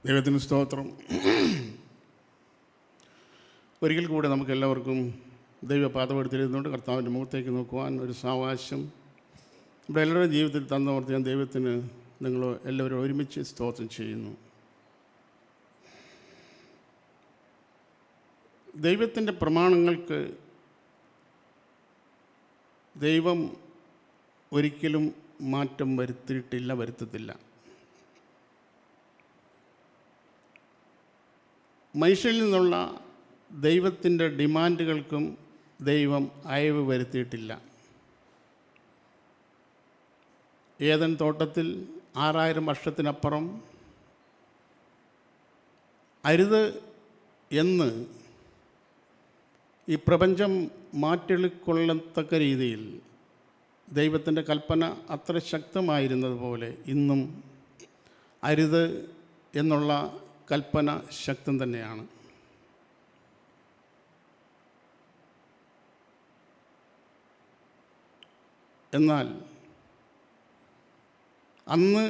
ദൈവത്തിന് സ്തോത്രം. ഒരിക്കൽ കൂടെ നമുക്കെല്ലാവർക്കും ദൈവപാദപീഠത്തിലിരുന്നുകൊണ്ട് കർത്താവിൻ്റെ മുഖത്തേക്ക് നോക്കുവാൻ ഒരു സാവകാശം ഇവിടെ എല്ലാവരുടെയും ജീവിതത്തിൽ തന്നോർത്ത് ഞാൻ ദൈവത്തിന് നിങ്ങൾ എല്ലാവരും ഒരുമിച്ച് സ്തോത്രം ചെയ്യുന്നു. ദൈവത്തിൻ്റെ പ്രമാണങ്ങൾക്ക് ദൈവം ഒരിക്കലും മാറ്റം വരുത്തിയിട്ടില്ല, വരുത്തത്തില്ല. മനുഷ്യരിൽ നിന്നുള്ള ദൈവത്തിൻ്റെ ഡിമാൻഡുകൾക്കും ദൈവം അയവ് വരുത്തിയിട്ടില്ല. ഏദൻ തോട്ടത്തിൽ 6000 വർഷത്തിനപ്പുറം അരുത് എന്ന് ഈ പ്രപഞ്ചം മാറ്റിക്കൊള്ളത്തക്ക രീതിയിൽ ദൈവത്തിൻ്റെ കൽപ്പന അത്ര ശക്തമായിരുന്നതുപോലെ ഇന്നും അരുത് എന്നുള്ള കൽപ്പന ശക്തം തന്നെയാണ്. എന്നാൽ അന്ന്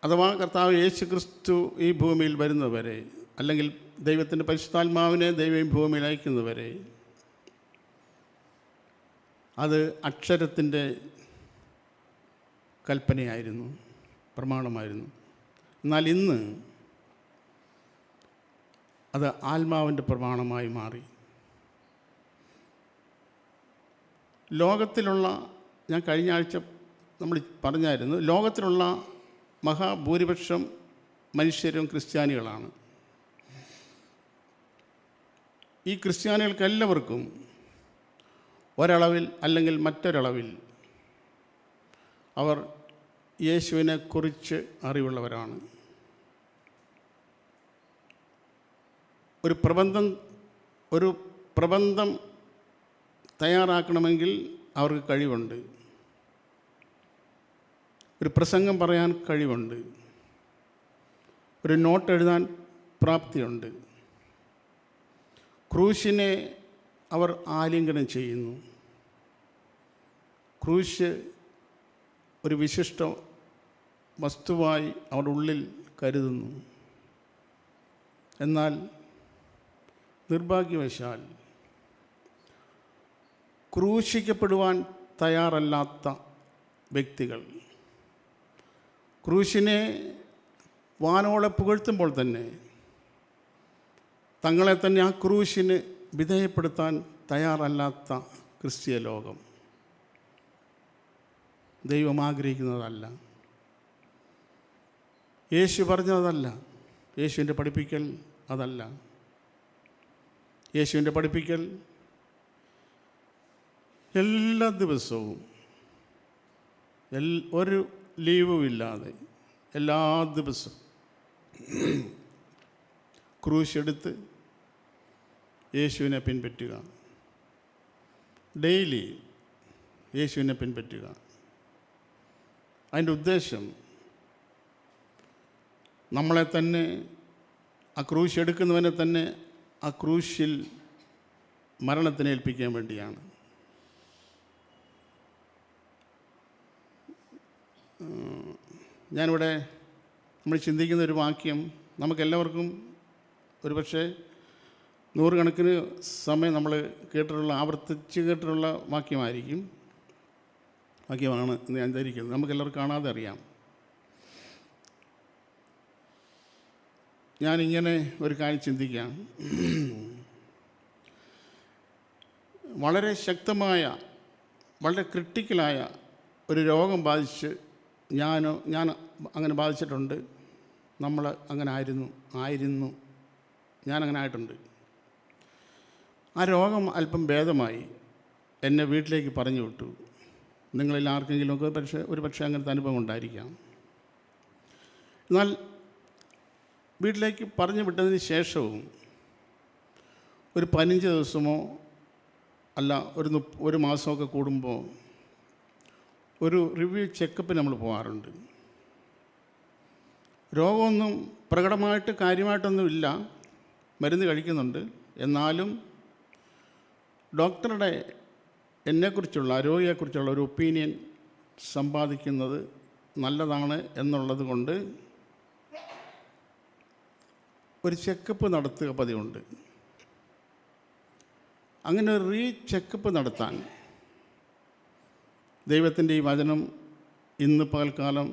അഥവാ കർത്താവ് യേശു ക്രിസ്തു ഈ ഭൂമിയിൽ വരുന്നവരെ, അല്ലെങ്കിൽ ദൈവത്തിൻ്റെ പരിശുദ്ധാത്മാവിനെ ദൈവം ഈ ഭൂമിയിൽ അയക്കുന്നവരെ, അത് അക്ഷരത്തിൻ്റെ കൽപ്പനയായിരുന്നു, പ്രമാണമായിരുന്നു. എന്നാൽ ഇന്ന് അത് ആത്മാവിൻ്റെ പ്രമാണമായി മാറി. ലോകത്തിലുള്ള, ഞാൻ കഴിഞ്ഞ ആഴ്ച നമ്മൾ പറഞ്ഞായിരുന്നു, ലോകത്തിലുള്ള മഹാഭൂരിപക്ഷം മനുഷ്യരും ക്രിസ്ത്യാനികളാണ്. ഈ ക്രിസ്ത്യാനികൾക്ക് എല്ലാവർക്കും ഒരളവിൽ അല്ലെങ്കിൽ മറ്റൊരളവിൽ അവർ യേശുവിനെ കുറിച്ച് അറിവുള്ളവരാണ്. ഒരു പ്രബന്ധം തയ്യാറാക്കണമെങ്കിൽ അവർക്ക് കഴിവുണ്ട്. ഒരു പ്രസംഗം പറയാൻ കഴിവുണ്ട്. ഒരു നോട്ട് എഴുതാൻ പ്രാപ്തിയുണ്ട്. ക്രൂശിനെ അവർ ആലിംഗനം ചെയ്യുന്നു. ക്രൂശ് ഒരു വിശിഷ്ട വസ്തുവായി അവരുടെ ഉള്ളിൽ കരുതുന്നു. എന്നാൽ നിർഭാഗ്യവശാൽ ക്രൂശിക്കപ്പെടുവാൻ തയ്യാറല്ലാത്ത വ്യക്തികൾ ക്രൂശിനെ വാനോളം പുകഴ്ത്തുമ്പോൾ തന്നെ തങ്ങളെ തന്നെ ആ ക്രൂശിന് വിധേയപ്പെടുത്താൻ തയ്യാറല്ലാത്ത ക്രിസ്തീയ ലോകം ദൈവം ആഗ്രഹിക്കുന്നതല്ല. യേശു പറഞ്ഞതല്ല. യേശുവിൻ്റെ പഠിപ്പിക്കൽ അതല്ല. യേശുവിൻ്റെ പഠിപ്പിക്കൽ എല്ലാ ദിവസവും ഒരു ലീവുമില്ലാതെ എല്ലാ ദിവസവും ക്രൂശെടുത്ത് യേശുവിനെ പിൻപറ്റുക, ഡെയിലി യേശുവിനെ പിൻപറ്റുക. അതിൻ്റെ ഉദ്ദേശം നമ്മളെ തന്നെ, ആ ക്രൂശ് എടുക്കുന്നവനെ തന്നെ ആ ക്രൂശിൽ മരണത്തിന് ഏൽപ്പിക്കാൻ വേണ്ടിയാണ്. ഞാനിവിടെ നമ്മൾ ചിന്തിക്കുന്ന ഒരു വാക്യം നമുക്കെല്ലാവർക്കും ഒരു പക്ഷേ 100 കണക്കിന് സമയം നമ്മൾ ആവർത്തിച്ച് കേട്ടിട്ടുള്ള വാക്യമാണ് എന്ന് ഞാൻ ധരിക്കുന്നത്. നമുക്കെല്ലാവർക്കും കാണാതെ അറിയാം. ഞാനിങ്ങനെ ഒരു കാര്യം ചിന്തിക്കാം. വളരെ ശക്തമായ, വളരെ ക്രിട്ടിക്കലായ ഒരു രോഗം ബാധിച്ച് ഞാൻ അങ്ങനെ ബാധിച്ചിട്ടുണ്ട്. നമ്മൾ അങ്ങനെ ആയിരുന്നു ഞാനങ്ങനെ ആയിട്ടുണ്ട്. ആ രോഗം അല്പം ഭേദമായി എന്നെ വീട്ടിലേക്ക് പറഞ്ഞു വിട്ടു. നിങ്ങളിൽ ആർക്കെങ്കിലുമൊക്കെ ഒരു പക്ഷേ അങ്ങനത്തെ അനുഭവം ഉണ്ടായിരിക്കാം. എന്നാൽ വീട്ടിലേക്ക് പറഞ്ഞു വിട്ടതിന് ശേഷവും ഒരു 15 ദിവസമോ അല്ല ഒരു മാസമൊക്കെ കൂടുമ്പോൾ ഒരു റിവ്യൂ ചെക്കപ്പ് നമ്മൾ പോകാറുണ്ട്. രോഗമൊന്നും പ്രകടമായിട്ട് കാര്യമായിട്ടൊന്നുമില്ല, മരുന്ന് കഴിക്കുന്നുണ്ട്. എന്നാലും ഡോക്ടറുടെ എന്നെക്കുറിച്ചുള്ള, രോഗിയെക്കുറിച്ചുള്ള ഒരു ഒപ്പീനിയൻ സമ്പാദിക്കുന്നത് നല്ലതാണ് എന്നുള്ളത് കൊണ്ട് ഒരു ചെക്കപ്പ് നടത്തുക പതിവുണ്ട്. അങ്ങനെ ഒരു ചെക്കപ്പ് നടത്താൻ ദൈവത്തിൻ്റെ ഈ വചനം ഇന്ന് പകൽക്കാലം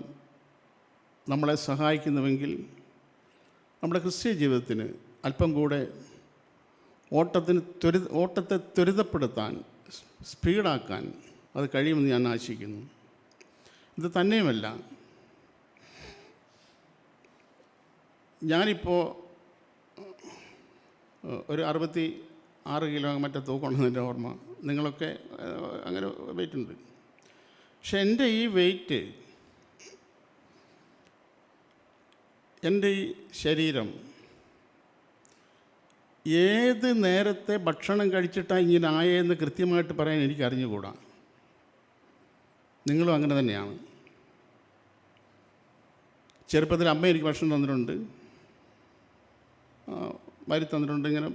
നമ്മളെ സഹായിക്കുന്നുവെങ്കിൽ നമ്മുടെ ക്രിസ്തീയ ജീവിതത്തിന് അല്പം കൂടെ ഓട്ടത്തെ ത്വരിതപ്പെടുത്താൻ, സ്പീഡാക്കാൻ അത് കഴിയുമെന്ന് ഞാൻ ആശിക്കുന്നു. ഇത് തന്നെയുമല്ല, ഞാനിപ്പോൾ ഒരു 66 കിലോ മറ്റേ തൂക്കമുണ്ടെന്ന് ഓർമ്മ. നിങ്ങളൊക്കെ അങ്ങനെ വെയിറ്റ് ഉണ്ട്. പക്ഷെ എൻ്റെ ഈ വെയിറ്റ്, എൻ്റെ ഈ ശരീരം ഏത് നേരത്തെ ഭക്ഷണം കഴിച്ചിട്ടാണ് ഇങ്ങനെ ആയെന്ന് കൃത്യമായിട്ട് പറയാൻ എനിക്ക് അറിഞ്ഞുകൂടാ. നിങ്ങളും അങ്ങനെ തന്നെയാണ്. ചെറുപ്പത്തിൽ അമ്മ എനിക്ക് ഭക്ഷണം തന്നിട്ടുണ്ട്, വാരി തന്നിട്ടുണ്ട്. ഇങ്ങനെ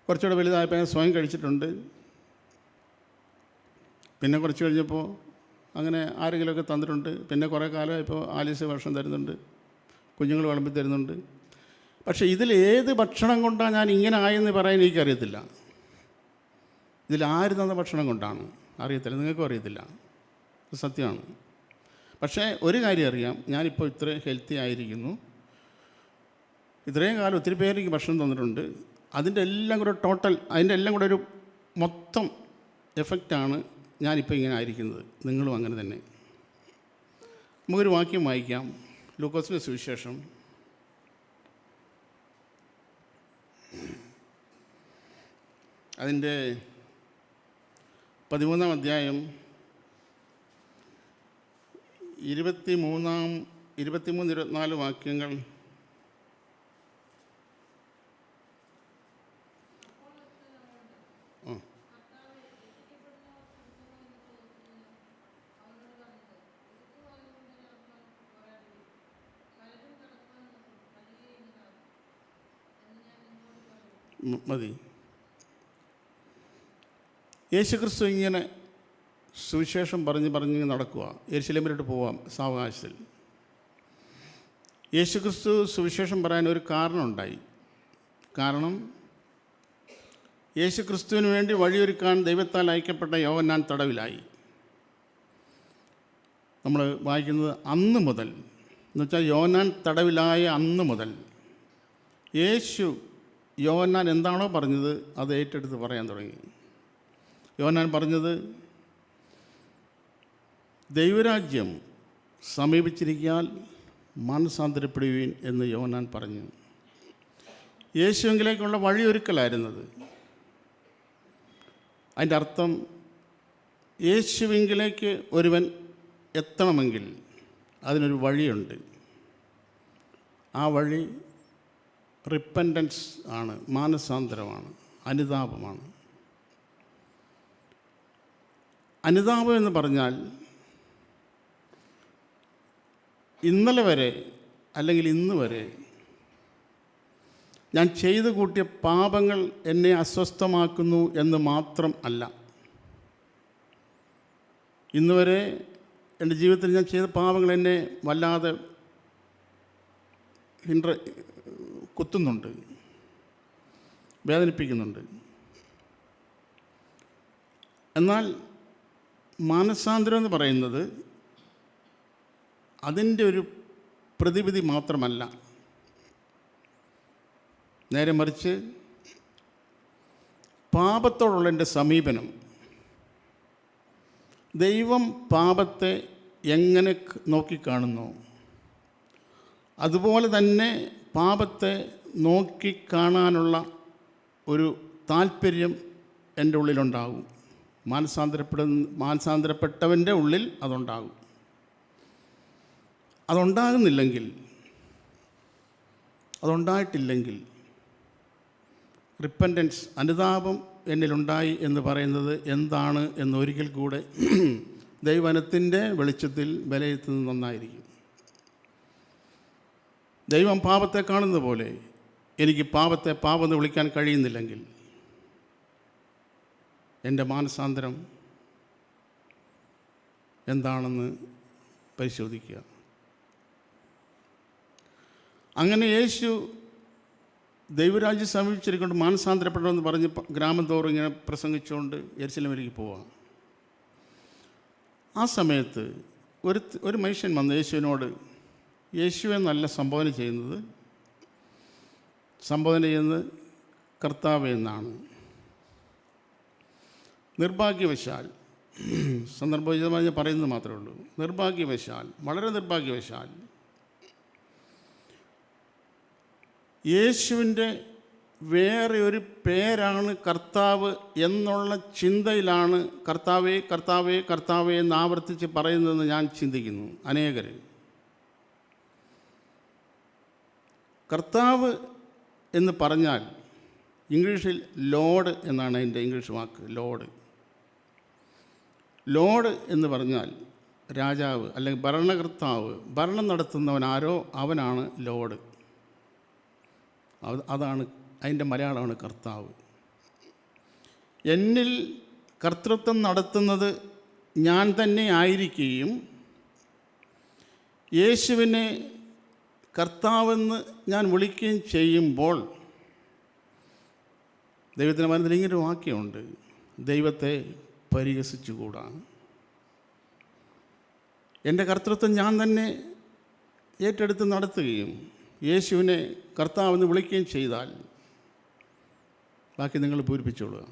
കുറച്ചുകൂടെ വലുതായപ്പോൾ ഞാൻ സ്വയം കഴിച്ചിട്ടുണ്ട്. പിന്നെ കുറച്ച് കഴിഞ്ഞപ്പോൾ അങ്ങനെ ആരെങ്കിലുമൊക്കെ തന്നിട്ടുണ്ട്. പിന്നെ കുറേ കാലമായപ്പോൾ ആലീസ് ഭക്ഷണം തരുന്നുണ്ട്, കുഞ്ഞുങ്ങൾ വിളമ്പി തരുന്നുണ്ട്. പക്ഷേ ഇതിലേത് ഭക്ഷണം കൊണ്ടാണ് ഞാൻ ഇങ്ങനെ ആയെന്ന് പറയാൻ എനിക്കറിയത്തില്ല. ഇതിലാര് തന്ന ഭക്ഷണം കൊണ്ടാണ് അറിയത്തില്ല, നിങ്ങൾക്കും അറിയത്തില്ല. ഇത് സത്യമാണ്. പക്ഷേ ഒരു കാര്യം അറിയാം, ഞാനിപ്പോൾ ഇത്ര ഹെൽത്തി ആയിരിക്കുന്നു. ഇത്രയും കാലം ഒത്തിരി പേര് എനിക്ക് ഭക്ഷണം തന്നിട്ടുണ്ട്. അതിൻ്റെ എല്ലാം കൂടെ ടോട്ടൽ, അതിൻ്റെ എല്ലാം കൂടെ ഒരു മൊത്തം എഫക്റ്റാണ് ഞാനിപ്പോൾ ഇങ്ങനെ ആയിരിക്കുന്നത്. നിങ്ങളും അങ്ങനെ തന്നെ. നമുക്കൊരു വാക്യം വായിക്കാം. ലൂക്കോസിൻ്റെ സുവിശേഷം അതിൻ്റെ 13-ാം അധ്യായം 23-24 വാക്യങ്ങൾ. മതി. യേശുക്രിസ്തു ഇങ്ങനെ സുവിശേഷം പറഞ്ഞ് നടക്കുക. യെരുശലേമിലോട്ട് പോവാം സാവകാശത്തിൽ. യേശുക്രിസ്തു സുവിശേഷം പറയാൻ ഒരു കാരണമുണ്ടായി. കാരണം യേശുക്രിസ്തുവിന് വേണ്ടി വഴിയൊരുക്കാൻ ദൈവത്താൽ അയക്കപ്പെട്ട യോഹന്നാൻ തടവിലായി. നമ്മൾ വായിക്കുന്നത് അന്ന് മുതൽ, എന്നുവെച്ചാൽ യോഹന്നാൻ തടവിലായ അന്ന് മുതൽ യോഹന്നാൻ എന്താണോ പറഞ്ഞത് അത് ഏറ്റെടുത്ത് പറയാൻ തുടങ്ങി. യോഹന്നാൻ പറഞ്ഞത്, ദൈവരാജ്യം സമീപിച്ചിരിക്കാൻ മാനസാന്തരപ്പെടുവീൻ എന്ന് യോഹന്നാൻ പറഞ്ഞു. യേശുവിലേക്കുള്ള വഴിയൊരുക്കലായിരുന്നത്. അതിൻ്റെ അർത്ഥം, യേശുവിലേക്ക് ഒരുവൻ എത്തണമെങ്കിൽ അതിനൊരു വഴിയുണ്ട്. ആ വഴി റിപ്പൻറ്റൻസ് ആണ്, മാനസാന്തരമാണ്, അനുതാപമാണ്. അനുതാപം എന്ന് പറഞ്ഞാൽ ഇന്നലെ വരെ അല്ലെങ്കിൽ ഇന്ന് വരെ ഞാൻ ചെയ്തു കൂട്ടിയ പാപങ്ങൾ എന്നെ അസ്വസ്ഥമാക്കുന്നു എന്ന് മാത്രം അല്ല. ഇന്ന് വരെ എൻ്റെ ജീവിതത്തിൽ ഞാൻ ചെയ്ത പാപങ്ങൾ എന്നെ വല്ലാതെ കുത്തുന്നുണ്ട്, വേദനിപ്പിക്കുന്നുണ്ട്. എന്നാൽ മാനസാന്തരം എന്ന് പറയുന്നത് അതിൻ്റെ ഒരു പ്രതിവിധി മാത്രമല്ല. നേരെ മറിച്ച് പാപത്തോടുള്ള എൻ്റെ സമീപനം, ദൈവം പാപത്തെ എങ്ങനെ നോക്കിക്കാണുന്നു അതുപോലെ തന്നെ പാപത്തെ നോക്കിക്കാണാനുള്ള ഒരു താല്പര്യം എൻ്റെ ഉള്ളിലുണ്ടാകും. മാനസാന്തരപ്പെട്ടവൻ്റെ ഉള്ളിൽ അതുണ്ടാകും. അതുണ്ടായിട്ടില്ലെങ്കിൽ റിപ്പൻറ്റൻസ്, അനുതാപം എന്നിലുണ്ടായി എന്ന് പറയുന്നത് എന്താണ് എന്ന് ഒരിക്കൽ കൂടെ ദൈവവചനത്തിൻ്റെ വെളിച്ചത്തിൽ വിലയിരുത്തുന്നത് നന്നായിരിക്കും. ദൈവം പാപത്തെ കാണുന്ന പോലെ എനിക്ക് പാപത്തെ പാപമെന്ന് വിളിക്കാൻ കഴിയുന്നില്ലെങ്കിൽ എൻ്റെ മാനസാന്തരം എന്താണെന്ന് പരിശോധിക്കുക. അങ്ങനെ യേശു ദൈവരാജ്യം സമീപിച്ചിരിക്കൊണ്ട് മാനസാന്തരപ്പെടണമെന്ന് പറഞ്ഞ് ഗ്രാമം തോറും ഇങ്ങനെ പ്രസംഗിച്ചുകൊണ്ട് യെരുശലേമിലേക്ക് പോവാം. ആ സമയത്ത് ഒരു മനുഷ്യൻ വന്ന് യേശുവിനോട്, യേശുവെ നല്ല സംബോധന ചെയ്യുന്നത് കർത്താവേ എന്നാണ്. നിർഭാഗ്യവശാൽ, സന്ദർഭോചിതമായി ഞാൻ പറയുന്നത് മാത്രമേ ഉള്ളൂ, വളരെ നിർഭാഗ്യവശാൽ യേശുവിൻ്റെ വേറെ ഒരു പേരാണ് കർത്താവ് എന്നുള്ള ചിന്തയിലാണ് കർത്താവേ കർത്താവേ കർത്താവേ എന്ന് ആവർത്തിച്ച് പറയുന്നതെന്ന് ഞാൻ ചിന്തിക്കുന്നു. അനേകർ കർത്താവ് എന്ന് പറഞ്ഞാൽ ഇംഗ്ലീഷിൽ ലോഡ് എന്നാണ് അതിൻ്റെ ഇംഗ്ലീഷ് വാക്ക്. ലോഡ് എന്ന് പറഞ്ഞാൽ രാജാവ് അല്ലെങ്കിൽ ഭരണകർത്താവ്, ഭരണം നടത്തുന്നവൻ ആരോ അവനാണ് ലോഡ്. അതാണ് അതിൻ്റെ മലയാളമാണ് കർത്താവ്. എന്നിൽ കർത്തൃത്വം നടത്തുന്നത് ഞാൻ തന്നെ ആയിരിക്കുകയും യേശുവിനെ കർത്താവെന്ന് ഞാൻ വിളിക്കുകയും ചെയ്യുമ്പോൾ, ദൈവത്തിൻ്റെ മനസ്സിൽ ഇങ്ങനൊരു വാക്യമുണ്ട്, ദൈവത്തെ പരിഹസിച്ചുകൂടാ. എൻ്റെ കർത്തൃത്വം ഞാൻ തന്നെ ഏറ്റെടുത്ത് നടത്തുകയും യേശുവിനെ കർത്താവെന്ന് വിളിക്കുകയും ചെയ്താൽ ബാക്കി നിങ്ങൾ പൂരിപ്പിച്ചോളുക.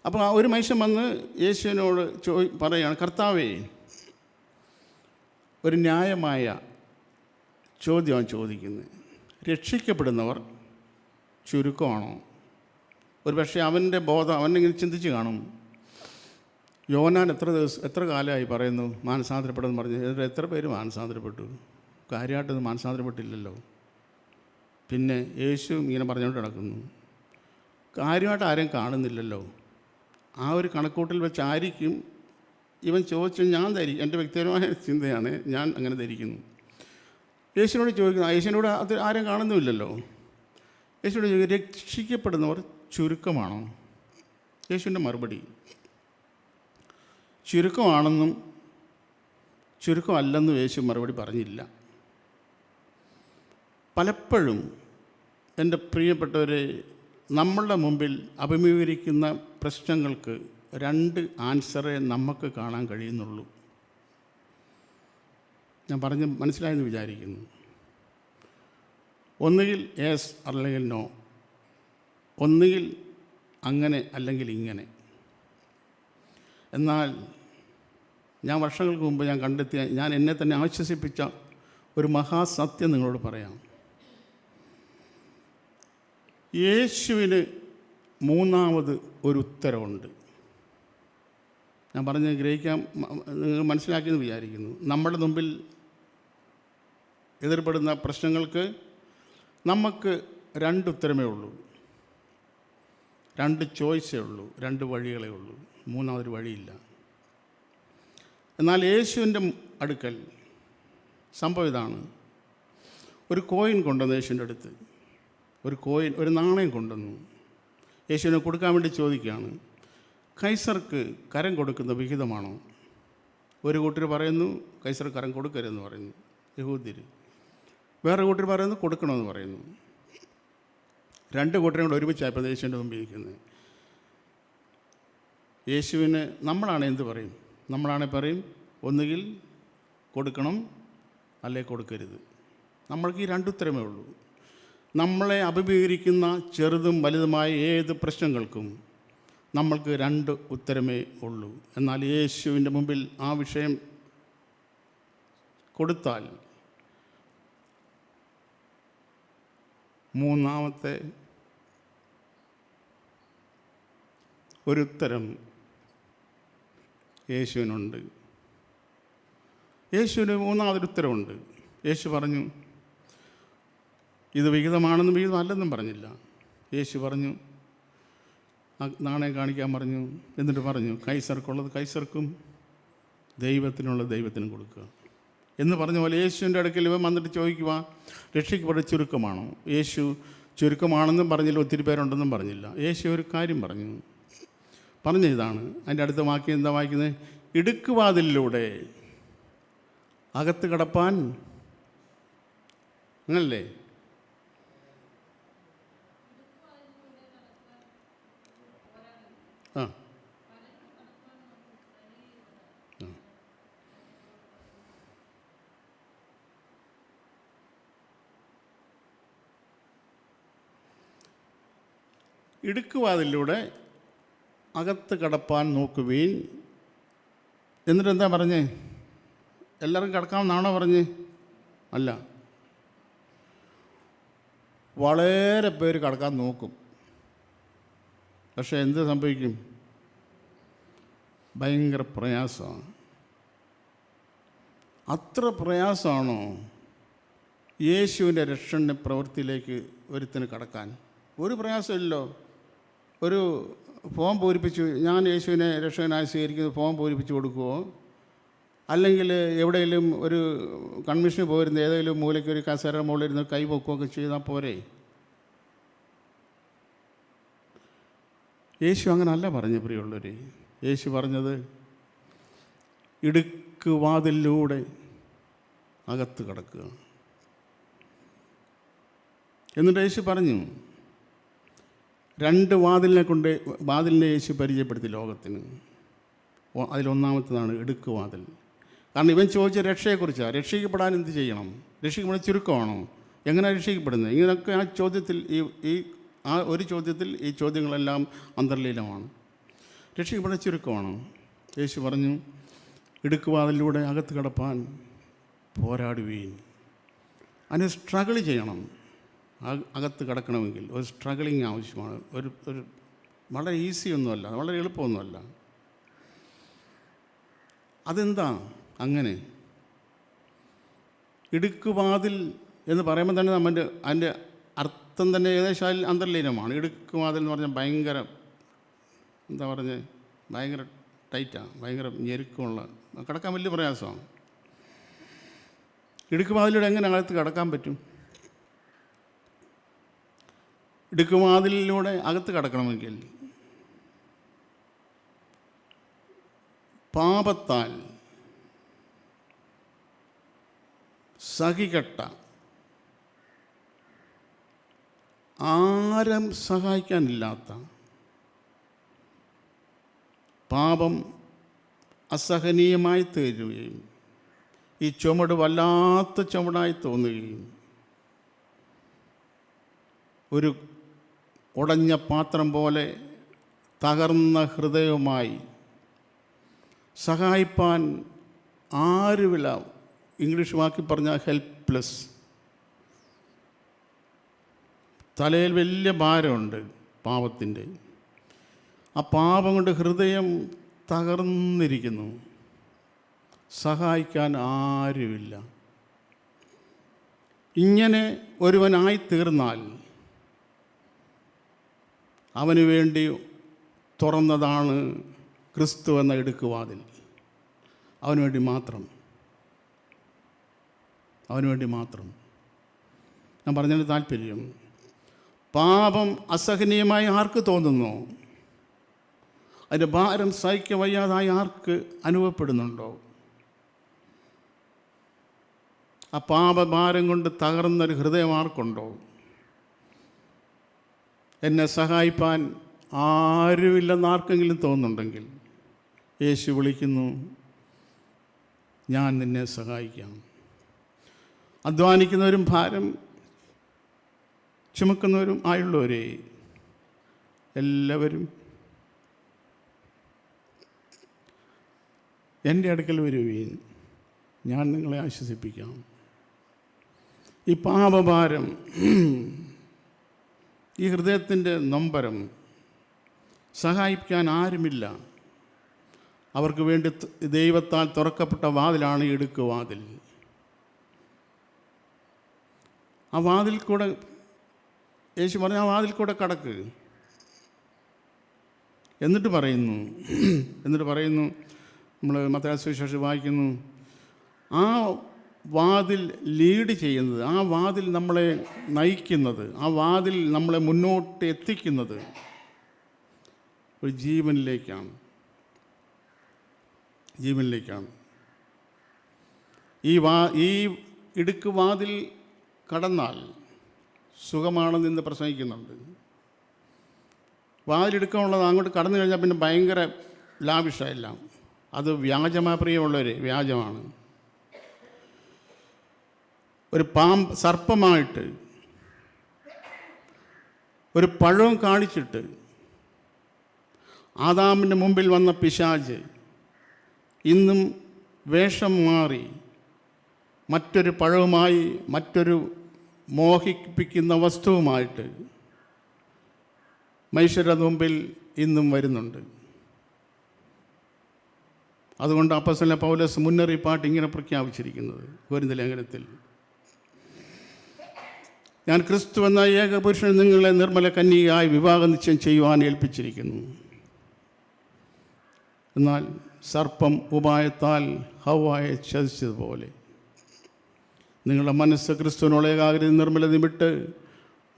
അപ്പോൾ ആ ഒരു മനുഷ്യൻ വന്ന് യേശുവിനോട് പറയുകയാണ്, കർത്താവേ, ഒരു ന്യായമായ ചോദ്യമാണ് ചോദിക്കുന്നത്. രക്ഷിക്കപ്പെടുന്നവർ ചുരുക്കമാണോ? ഒരു പക്ഷേ അവൻ്റെ ബോധം അവനിങ്ങനെ ചിന്തിച്ച് കാണും, യോഹന്നാൻ എത്ര കാലമായി പറയുന്നു മാനസാന്തരപ്പെടുമെന്ന് പറഞ്ഞ്, എത്ര പേര് മാനസാന്തരപ്പെട്ടു? കാര്യമായിട്ടൊന്നും മാനസാന്തരപ്പെട്ടില്ലല്ലോ. പിന്നെ യേശു ഇങ്ങനെ പറഞ്ഞുകൊണ്ട് നടക്കുന്നു, കാര്യമായിട്ട് ആരെയും കാണുന്നില്ലല്ലോ. ആ ഒരു കണക്കൂട്ടിൽ വെച്ചായിരിക്കും ഇവൻ ചോദിച്ചു. ഞാൻ എൻ്റെ വ്യക്തിപരമായ ചിന്തയാണ്, ഞാൻ അങ്ങനെ ധരിക്കുന്നു. യേശുവിനോട് ചോദിക്കുന്നു, യേശുവിനോട് അത് ആരും കാണുന്നുമില്ലല്ലോ. യേശുവിനോട് ചോദിക്കും, രക്ഷിക്കപ്പെടുന്നവർ ചുരുക്കമാണോ? യേശുവിൻ്റെ മറുപടി ചുരുക്കമാണെന്നും ചുരുക്കമല്ലെന്നും യേശു മറുപടി പറഞ്ഞില്ല. പലപ്പോഴും എൻ്റെ പ്രിയപ്പെട്ടവരെ, നമ്മളുടെ മുമ്പിൽ അഭിമുഖീകരിക്കുന്ന പ്രശ്നങ്ങൾക്ക് രണ്ട് ആൻസറേ നമുക്ക് കാണാൻ കഴിയുന്നുള്ളൂ. ഞാൻ പറഞ്ഞ് മനസ്സിലായെന്ന് വിചാരിക്കുന്നു. ഒന്നുകിൽ യെസ് അല്ലെങ്കിൽ നോ, ഒന്നുകിൽ അങ്ങനെ അല്ലെങ്കിൽ ഇങ്ങനെ. എന്നാൽ ഞാൻ വർഷങ്ങൾക്ക് മുമ്പ് ഞാൻ കണ്ടെത്തിയ, ഞാൻ എന്നെ തന്നെ ആശ്വസിപ്പിച്ച ഒരു മഹാസത്യം നിങ്ങളോട് പറയാം. യേശുവിന് മൂന്നാമത് ഒരു ഉത്തരവുണ്ട്. ഞാൻ പറഞ്ഞ് ഗ്രഹിക്കാൻ നിങ്ങൾ മനസ്സിലാക്കിയെന്ന് വിചാരിക്കുന്നു. നമ്മുടെ മുമ്പിൽ എതിർപ്പെടുന്ന പ്രശ്നങ്ങൾക്ക് നമുക്ക് രണ്ട് ഉത്തരമേ ഉള്ളൂ, രണ്ട് ചോയ്സേ ഉള്ളൂ, രണ്ട് വഴികളേ ഉള്ളൂ, മൂന്നാമതൊരു വഴിയില്ല. എന്നാൽ യേശുവിൻ്റെ അടുക്കൽ സംഭവം ഇതാണ്. ഒരു കോയിൻ കൊണ്ടുവന്നു യേശുവിൻ്റെ അടുത്ത്, ഒരു നാണയം കൊണ്ടുവന്നു. യേശുവിനെ കൊടുക്കാൻ വേണ്ടി ചോദിക്കുകയാണ്, കൈസർക്ക് കരം കൊടുക്കുന്ന വിഹിതമാണോ? ഒരു കൂട്ടർ പറയുന്നു കൈസർ കരം കൊടുക്കരുതെന്ന് പറയുന്നു, യഹൂദ്യർ. വേറെ കൂട്ടർ പറയുന്നു കൊടുക്കണമെന്ന് പറയുന്നു. രണ്ട് കൂട്ടരും കൂടെ ഒരുമിച്ചായപ്പോൾ യേശുവിൻ്റെ മുമ്പിൽ ഇരിക്കുന്നത്. യേശുവിന് നമ്മളാണ് എന്ത് പറയും? നമ്മളാണെങ്കിൽ പറയും ഒന്നുകിൽ കൊടുക്കണം അല്ലെ കൊടുക്കരുത്. നമ്മൾക്ക് ഈ രണ്ടുത്തരമേ ഉള്ളൂ. നമ്മളെ അഭിമുഖീകരിക്കുന്ന ചെറുതും വലുതുമായ ഏത് പ്രശ്നങ്ങൾക്കും നമ്മൾക്ക് രണ്ട് ഉത്തരമേ ഉള്ളൂ. എന്നാൽ യേശുവിൻ്റെ മുമ്പിൽ ആ വിഷയം കൊടുത്താൽ മൂന്നാമത്തെ ഒരു ഉത്തരം യേശുവിനുണ്ട്. യേശുവിന് മൂന്നാമതൊരു ഉത്തരവുണ്ട്. യേശു പറഞ്ഞു, ഇത് വിഹിതമാണെന്നും വിഹിതമല്ലെന്നും പറഞ്ഞില്ല. യേശു പറഞ്ഞു, നാണയം കാണിക്കാൻ പറഞ്ഞു. എന്നിട്ട് പറഞ്ഞു, കൈസർക്കുള്ളത് കൈസർക്കും ദൈവത്തിനുള്ളത് ദൈവത്തിനും കൊടുക്കുക എന്ന് പറഞ്ഞ പോലെ യേശുവിൻ്റെ അടുക്കൽ ഇവൻ വന്നിട്ട് ചോദിക്കുക, രക്ഷിക്കപ്പെട്ട ചുരുക്കമാണോ? യേശു ചുരുക്കമാണെന്നും പറഞ്ഞില്ല, ഒത്തിരി പേരുണ്ടെന്നും പറഞ്ഞില്ല. യേശു ഒരു കാര്യം പറഞ്ഞ ഇതാണ്. അതിൻ്റെ അടുത്ത വാക്യം എന്താ വായിക്കുന്നത്? ഇടുക്കുവാതിലൂടെ അകത്ത് കടപ്പാൻ, അങ്ങനല്ലേ? ഇടുക്കുവാതിലൂടെ അകത്ത് കടപ്പാൻ നോക്കുവീൻ. എന്നിട്ട് എന്താ പറഞ്ഞേ? എല്ലാവർക്കും കടക്കാമെന്നാണോ പറഞ്ഞ്? അല്ല, വളരെ പേര് കടക്കാൻ നോക്കും. പക്ഷേ എന്ത് സംഭവിക്കും? ഭയങ്കര പ്രയാസമാണ്. അത്ര പ്രയാസമാണോ യേശുവിൻ്റെ രക്ഷണ പ്രവൃത്തിയിലേക്ക് ഒരുത്തിന് കടക്കാൻ? ഒരു പ്രയാസമില്ലല്ലോ. ഒരു ഫോം പൂരിപ്പിച്ച് ഞാൻ യേശുവിനെ രക്ഷകനായി സ്വീകരിക്കുന്നത് ഫോം പൂരിപ്പിച്ച് കൊടുക്കുമോ? അല്ലെങ്കിൽ എവിടെയെങ്കിലും ഒരു കൺവെൻഷന് പോയിരുന്ന ഏതെങ്കിലും മൂലയ്ക്ക് ഒരു കസേര മുകളിലിരുന്ന് കൈ പൊക്കുകയൊക്കെ ചെയ്താൽ പോരെ? യേശു അങ്ങനെ അല്ല പറഞ്ഞു പ്രിയമുള്ളവർ. യേശു പറഞ്ഞത് ഇടുക്കുവാതിലൂടെ അകത്ത് കടക്കുക. എന്നിട്ട് യേശു പറഞ്ഞു, 2 വാതിലിനെ യേശു പരിചയപ്പെടുത്തി ലോകത്തിന്. അതിലൊന്നാമത്തതാണ് ഇടുക്കുവാതിൽ. കാരണം ഇവൻ ചോദിച്ച രക്ഷയെക്കുറിച്ചാണ്. രക്ഷിക്കപ്പെടാൻ എന്ത് ചെയ്യണം? രക്ഷിക്കപ്പെടാൻ ചുരുക്കമാണോ? എങ്ങനെ രക്ഷിക്കപ്പെടുന്നത്? ഇങ്ങനെയൊക്കെ ആ ചോദ്യത്തിൽ ആ ഒരു ചോദ്യത്തിൽ ഈ ചോദ്യങ്ങളെല്ലാം അന്തർലീനമാണ്. രക്ഷിക്കപ്പെടാൻ ചുരുക്കമാണോ? യേശു പറഞ്ഞു, ഇടുക്കുവാതിലൂടെ അകത്ത് കിടപ്പാൻ പോരാടുവീൻ. അതിന് സ്ട്രഗിൾ ചെയ്യണം. അകത്ത് കിടക്കണമെങ്കിൽ ഒരു സ്ട്രഗിളിങ് ആവശ്യമാണ്. ഒരു വളരെ ഈസി ഒന്നുമല്ല, വളരെ എളുപ്പമൊന്നുമല്ല. അതെന്താ അങ്ങനെ? ഇടുക്കുവാതിൽ എന്ന് പറയുമ്പോൾ തന്നെ അതിൻ്റെ അർത്ഥം തന്നെ ഏകദേശം അന്തർലീനമാണ്. ഇടുക്കുവാതിൽ എന്ന് പറഞ്ഞാൽ ഭയങ്കര ഭയങ്കര ടൈറ്റാണ്, ഭയങ്കര ഞെരുക്കമുള്ള, കിടക്കാൻ വലിയ പ്രയാസമാണ്. ഇടുക്കുവാതിലൂടെ എങ്ങനെ അകത്ത് കിടക്കാൻ പറ്റും? ഇടുക്കുവാതിലൂടെ അകത്ത് കിടക്കണമെങ്കിൽ പാപത്താൽ സഹികെട്ട, ആരും സഹായിക്കാനില്ലാത്ത, പാപം അസഹനീയമായി തീരുകയും ഈ ചുമട് വല്ലാത്ത ചുമടായി തോന്നുകയും ഒരു ഉടഞ്ഞ പാത്രം പോലെ തകർന്ന ഹൃദയവുമായി സഹായിപ്പാൻ ആരുമില്ല. ഇംഗ്ലീഷ് വാക്കി പറഞ്ഞാൽ ഹെൽപ്ലെസ്. തലയിൽ വലിയ ഭാരമുണ്ട് പാപത്തിൻ്റെ. ആ പാപം കൊണ്ട് ഹൃദയം തകർന്നിരിക്കുന്നു. സഹായിക്കാൻ ആരുമില്ല. ഇങ്ങനെ ഒരുവനായിത്തീർന്നാൽ അവന് വേണ്ടി തുറന്നതാണ് ക്രിസ്തു എന്ന ഇടുക്കുവാതിൽ. അവന് വേണ്ടി മാത്രം. ഞാൻ പറഞ്ഞതിന് താല്പര്യം, പാപം അസഹനീയമായി ആർക്ക് തോന്നുന്നു? അതിൻ്റെ ഭാരം സഹിക്ക വയ്യാതായി ആർക്ക് അനുഭവപ്പെടുന്നുണ്ടോ? ആ പാപഭാരം കൊണ്ട് തകർന്നൊരു ഹൃദയം ആർക്കുണ്ടോ? എന്നെ സഹായിപ്പാൻ ആരുമില്ലെന്ന് ആർക്കെങ്കിലും തോന്നുന്നുണ്ടെങ്കിൽ യേശു വിളിക്കുന്നു, ഞാൻ നിന്നെ സഹായിക്കാം. അധ്വാനിക്കുന്നവരും ഭാരം ചുമക്കുന്നവരും ആയുള്ളവരെ എല്ലാവരും എൻ്റെ അടുക്കൽ വരുവീൻ, ഞാൻ നിങ്ങളെ ആശ്വസിപ്പിക്കാം. ഈ പാപഭാരം, ഈ ഹൃദയത്തിൻ്റെ നൊമ്പരം സഹായിക്കാൻ ആരുമില്ല. അവർക്ക് വേണ്ടി ദൈവത്താൽ തുറക്കപ്പെട്ട വാതിലാണ് ഇടുക്കുവാതിൽ. ആ വാതിൽ കൂടെ യേശു പറഞ്ഞ ആ വാതിൽ കൂടെ കടക്ക്. എന്നിട്ട് പറയുന്നു നമ്മൾ മത്തായി സുവിശേഷം വായിക്കുന്നു, ആ വാതിൽ ലീഡ് ചെയ്യുന്നത്, ആ വാതിൽ നമ്മളെ നയിക്കുന്നത്, ആ വാതിൽ നമ്മളെ മുന്നോട്ട് എത്തിക്കുന്നത് ഒരു ജീവനിലേക്കാണ്. ഈ ഇടുക്കുവാതിൽ കടന്നാൽ സുഖമാണെന്ന് ഇന്ന് പ്രസംഗിക്കുന്നുണ്ട്. വാതിലിടുക്കമുള്ളത് അങ്ങോട്ട് കടന്നു കഴിഞ്ഞാൽ പിന്നെ ഭയങ്കര ലാവിഷമില്ല. അത് പ്രിയമുള്ളവർ, വ്യാജമാണ്. ഒരു സർപ്പമായിട്ട് ഒരു പഴവും കാണിച്ചിട്ട് ആദാമിൻ്റെ മുമ്പിൽ വന്ന പിശാച് ഇന്നും വേഷം മാറി മറ്റൊരു പഴവുമായി, മറ്റൊരു മോഹിപ്പിക്കുന്ന വസ്തുവുമായിട്ട് മനുഷ്യരുടെ മുമ്പിൽ ഇന്നും വരുന്നുണ്ട്. അതുകൊണ്ട് അപ്പോസ്തലൻ പൗലോസ് മുന്നറിയിപ്പായിട്ട് ഇങ്ങനെ പ്രഖ്യാപിച്ചിരിക്കുന്നത് കൊരിന്ത്യർ ലേഖനത്തിൽ, ഞാൻ ക്രിസ്തു എന്ന ഏകപുരുഷൻ നിങ്ങളെ നിർമ്മല കന്യകയായി വിവാഹ നിശ്ചയം ചെയ്യുവാൻ ഏൽപ്പിച്ചിരിക്കുന്നു. എന്നാൽ സർപ്പം ഉപായത്താൽ ഹവ്വായെ ചതിച്ചതുപോലെ നിങ്ങളുടെ മനസ്സ് ക്രിസ്തുവിനോട് ഏകാഗ്രത നിർമ്മലത വിട്ട്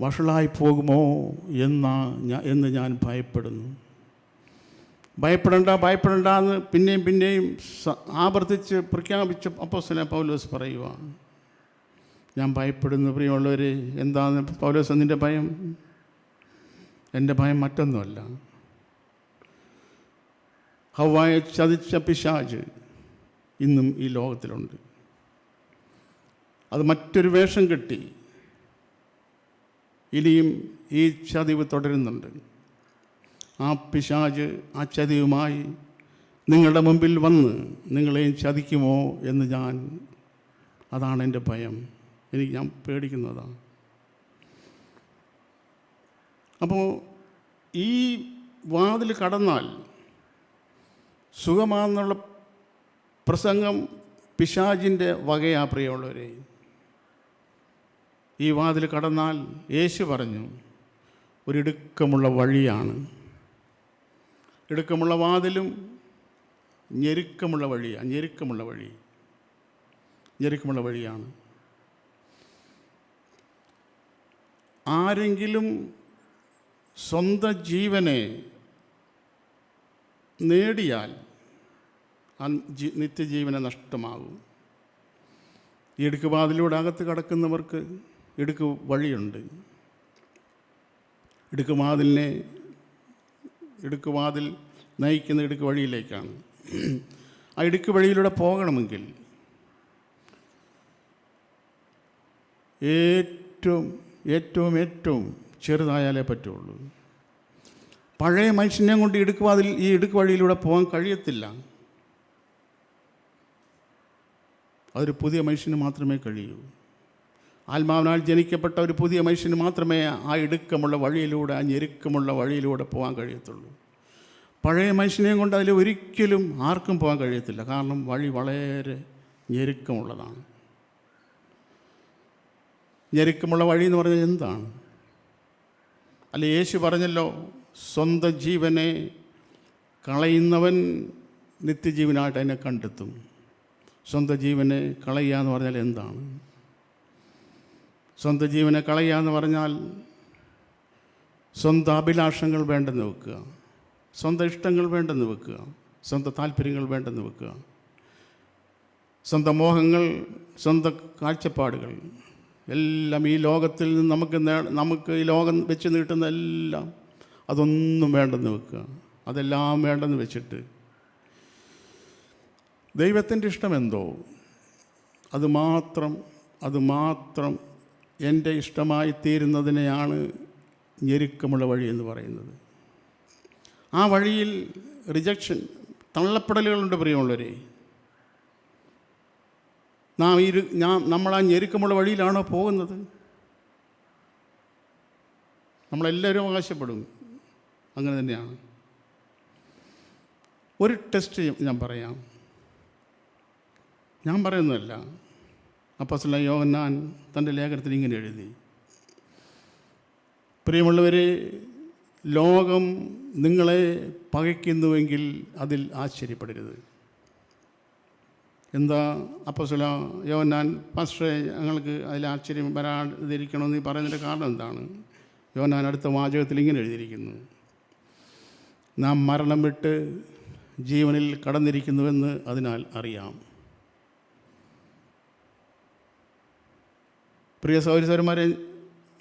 വഷളായി പോകുമോ എന്ന് ഞാൻ ഭയപ്പെടുന്നു. ഭയപ്പെടണ്ട എന്ന് പിന്നെയും ആവർത്തിച്ച് പ്രഖ്യാപിച്ച അപ്പോസ്തലൻ പൗലോസ് പറയുക. ഞാൻ ഭയപ്പെടുന്നു. പ്രിയമുള്ളവർ, എന്താണ് പൗലോസ് നിൻ്റെ ഭയം? എൻ്റെ ഭയം മറ്റൊന്നുമല്ല. ഹവ്വായെ ചതിച്ച പിശാച് ഇന്നും ഈ ലോകത്തിലുണ്ട്. അത് മറ്റൊരു വേഷം കെട്ടി ഇനിയും ഈ ചതിവ് തുടരുന്നുണ്ട്. ആ പിശാച് ആ ചതിവുമായി നിങ്ങളുടെ മുമ്പിൽ വന്ന് നിങ്ങളെയും ചതിക്കുമോ എന്ന് അതാണ് എൻ്റെ ഭയം. ഞാൻ പേടിക്കുന്നതാണ്. അപ്പോൾ ഈ വാതിൽ കടന്നാൽ സുഖമാണെന്നുള്ള പ്രസംഗം പിശാചിൻ്റെ വകയാ. പ്രിയമുള്ളവരെ, ഈ വാതിൽ കടന്നാൽ യേശു പറഞ്ഞു ഒരിടുക്കമുള്ള വഴിയാണ്. ഇടുക്കമുള്ള വാതിലും ഞെരുക്കമുള്ള വഴിയാണ്. ആരെങ്കിലും സ്വന്തം ജീവനെ നേടിയാൽ ആ നിത്യജീവനെ നഷ്ടമാകും. ഈ ഇടുക്കുവാതിലൂടെ അകത്ത് കടക്കുന്നവർക്ക് ഇടുക്ക് വഴിയുണ്ട്. ഇടുക്കുവാതിൽ നയിക്കുന്ന ഇടുക്ക് വഴിയിലേക്കാണ്. ആ ഇടുക്ക് വഴിയിലൂടെ പോകണമെങ്കിൽ ഏറ്റവും ചെറുതായാലേ പറ്റുള്ളൂ. പഴയ മനുഷ്യനെ കൊണ്ട് ഈ ഇടുക്ക് വഴിയിലൂടെ പോകാൻ കഴിയത്തില്ല. അതൊരു പുതിയ മനുഷ്യന് മാത്രമേ കഴിയൂ. ആത്മാവിനാൽ ജനിക്കപ്പെട്ട ഒരു പുതിയ മനുഷ്യന് മാത്രമേ ആ ഇടുക്കമുള്ള വഴിയിലൂടെ, ആ ഞെരുക്കമുള്ള വഴിയിലൂടെ പോകാൻ കഴിയത്തുള്ളൂ. പഴയ മനുഷ്യനെയും കൊണ്ട് അതിൽ ഒരിക്കലും ആർക്കും പോകാൻ കഴിയത്തില്ല. കാരണം വഴി വളരെ ഞെരുക്കമുള്ളതാണ്. ഞെരുക്കമുള്ള വഴി എന്ന് പറഞ്ഞാൽ എന്താണ്? അല്ല, യേശു പറഞ്ഞല്ലോ, സ്വന്തം ജീവനെ കളയുന്നവൻ നിത്യജീവനായിട്ട് അതിനെ കണ്ടെത്തും. സ്വന്തം ജീവനെ കളയുക എന്ന് പറഞ്ഞാൽ എന്താണ്? സ്വന്തം ജീവനെ കളയുക എന്ന് പറഞ്ഞാൽ സ്വന്തം അഭിലാഷങ്ങൾ വേണ്ടെന്ന് വെക്കുക, സ്വന്തം ഇഷ്ടങ്ങൾ വേണ്ടെന്ന് വെക്കുക, സ്വന്തം താല്പര്യങ്ങൾ വേണ്ടെന്ന് വെക്കുക, സ്വന്തം മോഹങ്ങൾ, സ്വന്തം കാഴ്ചപ്പാടുകൾ എല്ലാം ഈ ലോകത്തിൽ നിന്ന് നമുക്ക് ഈ ലോകം വെച്ച് നീട്ടുന്ന എല്ലാം അതൊന്നും വേണ്ടെന്ന് വെക്കുക. അതെല്ലാം വേണ്ടെന്ന് വെച്ചിട്ട് ദൈവത്തിൻ്റെ ഇഷ്ടമെന്തോ അത് മാത്രം എൻ്റെ ഇഷ്ടമായി തീരുന്നതിനെയാണ് ഞെരുക്കമുള്ള വഴി എന്ന് പറയുന്നത്. ആ വഴിയിൽ റിജക്ഷൻ, തള്ളപ്പെടലുകളുണ്ട്. പ്രിയമുള്ളവരെ, നമ്മൾ ആ ഞെരുക്കമുള്ള വഴിയിലാണോ പോകുന്നത്? നമ്മളെല്ലാവരും അവകാശപ്പെടും അങ്ങനെ തന്നെയാണ്. ഒരു ടെസ്റ്റ് ഞാൻ പറയാം, ഞാൻ പറയുന്നതല്ല. അപ്പോസ്തലൻ യോഹന്നാൻ തൻ്റെ ലേഖനത്തിൽ ഇങ്ങനെ എഴുതി: പ്രിയമുള്ളവരെ, ലോകം നിങ്ങളെ പകയ്ക്കുന്നുവെങ്കിൽ അതിൽ ആശ്ചര്യപ്പെടരുത്. എന്താ അപ്പോസ്തലൻ യോഹന്നാൻ പാസ്റ്ററെ ഞങ്ങൾക്ക് അതിൽ ആശ്ചര്യം വരാതിരിക്കണമെന്ന് പറയുന്നതിൻ്റെ കാരണം എന്താണ്? യോഹന്നാൻ അടുത്ത വാചകത്തിൽ ഇങ്ങനെ എഴുതിയിരിക്കുന്നു: നാം മരണം വിട്ട് ജീവനിൽ കടന്നിരിക്കുന്നുവെന്ന് അതിനാൽ അറിയാം. പ്രിയ സഹോദരന്മാരെ,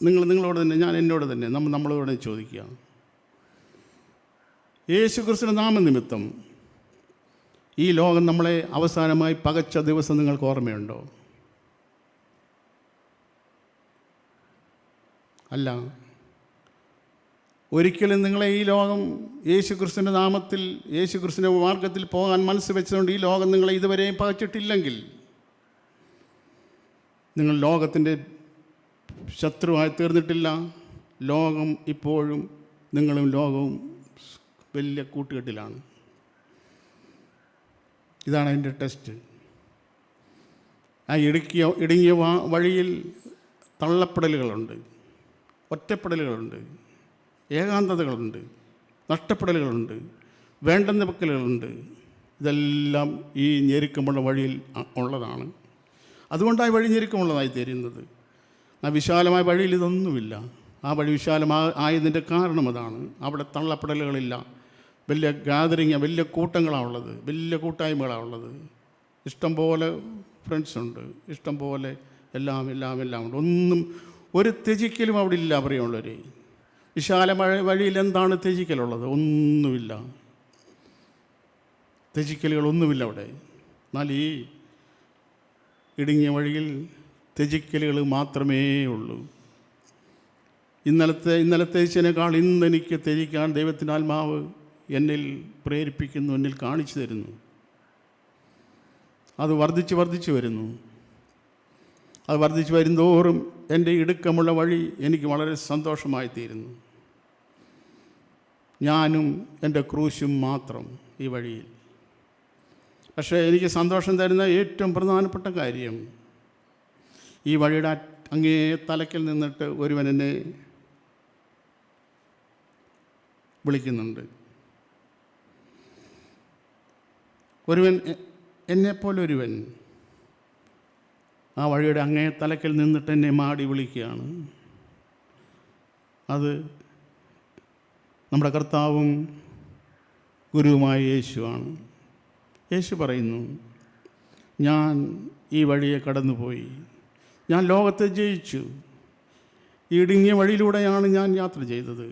നിങ്ങളോട് തന്നെ, ഞാൻ എന്നോട് തന്നെ, നമ്മളോട് ചോദിക്കുക, യേശുക്രിസ്തുവിന്റെ നാമനിമിത്തം ഈ ലോകം നമ്മളെ അവസാനമായി പകച്ച ദിവസം നിങ്ങൾക്ക് ഓർമ്മയുണ്ടോ? അല്ല. ഒരിക്കലും നിങ്ങളെ ഈ ലോകം യേശുക്രിസ്തുവിൻ്റെ നാമത്തിൽ യേശുക്രിസ്തുവിൻ്റെ മാർഗത്തിൽ പോകാൻ മനസ്സ് വെച്ചുകൊണ്ട് ഈ ലോകം നിങ്ങളെ ഇതുവരെയും പകച്ചിട്ടില്ലെങ്കിൽ നിങ്ങൾ ലോകത്തിൻ്റെ ശത്രുവായി തീർന്നിട്ടില്ല. ലോകം ഇപ്പോഴും നിങ്ങളും ലോകവും വലിയ കൂട്ടുകെട്ടിലാണ്. ഇതാണ് അതിൻ്റെ ടെസ്റ്റ്. ആ ഇടുങ്ങിയ വഴിയിൽ തള്ളപ്പെടലുകളുണ്ട്, ഒറ്റപ്പെടലുകളുണ്ട്, ഏകാന്തതകളുണ്ട്, നഷ്ടപ്പെടലുകളുണ്ട്, വേണ്ടെന്ന വെക്കലുകളുണ്ട്. ഇതെല്ലാം ഈ ഞെരുക്കമുള്ള വഴിയിൽ ഉള്ളതാണ്. അതുകൊണ്ടാണ് വഴി ഞെരുക്കമുള്ളതായി തീരുന്നത്. ആ വിശാലമായ വഴിയിൽ ഇതൊന്നുമില്ല. ആ വഴി വിശാലമായതിൻ്റെ കാരണം അതാണ്. അവിടെ തള്ളപ്പെടലുകളില്ല. വലിയ ഗാദറിങ്, വലിയ കൂട്ടങ്ങളാണ് ഉള്ളത്, വലിയ കൂട്ടായ്മകളാണ് ഉള്ളത്. ഇഷ്ടം പോലെ ഫ്രണ്ട്സുണ്ട്, ഇഷ്ടം പോലെ എല്ലാം ഉണ്ട്. ഒന്നും ഒരു ത്യജിക്കലും അവിടെ ഇല്ല. പ്രിയമുള്ളവരെ, വിശാലമായ വഴിയിൽ എന്താണ് ത്യജിക്കലുള്ളത്? ഒന്നുമില്ല. ത്യജിക്കലുകളൊന്നുമില്ല അവിടെ. എന്നാൽ ഈ ഇടുങ്ങിയ വഴിയിൽ ത്യജിക്കലുകൾ മാത്രമേ ഉള്ളൂ. ഇന്നലത്തേതിനേക്കാൾ ഇന്നെനിക്ക് ത്യജിക്കാൻ ദൈവത്തിൻ്റെ ആത്മാവ് എന്നിൽ പ്രേരിപ്പിക്കുന്നു, എന്നിൽ കാണിച്ചു തരുന്നു. അത് വർദ്ധിച്ച് വരുന്നു. അത് വർദ്ധിച്ച് വരുന്തോറും എൻ്റെ ഇടുക്കമുള്ള വഴി എനിക്ക് വളരെ സന്തോഷമായി തീരുന്നു. ഞാനും എൻ്റെ ക്രൂശും മാത്രം ഈ വഴിയിൽ. പക്ഷേ എനിക്ക് സന്തോഷം തരുന്ന ഏറ്റവും പ്രധാനപ്പെട്ട കാര്യം, ഈ വഴിയുടെ അങ്ങേ തലയ്ക്കൽ നിന്നിട്ട് ഒരുവൻ എന്നെ വിളിക്കുന്നുണ്ട്. എന്നെപ്പോലൊരുവൻ ആ വഴിയുടെ അങ്ങേ തലയ്ക്കൽ നിന്നിട്ട് എന്നെ മാടി വിളിക്കുകയാണ്. അത് നമ്മുടെ കർത്താവും ഗുരുവുമായ യേശുവാണ്. യേശു പറയുന്നു, ഞാൻ ഈ വഴിയെ കടന്നുപോയി, ഞാൻ ലോകത്തെ ജയിച്ചു. ഈ ഇടുങ്ങിയ വഴിയിലൂടെയാണ് ഞാൻ യാത്ര ചെയ്തത്.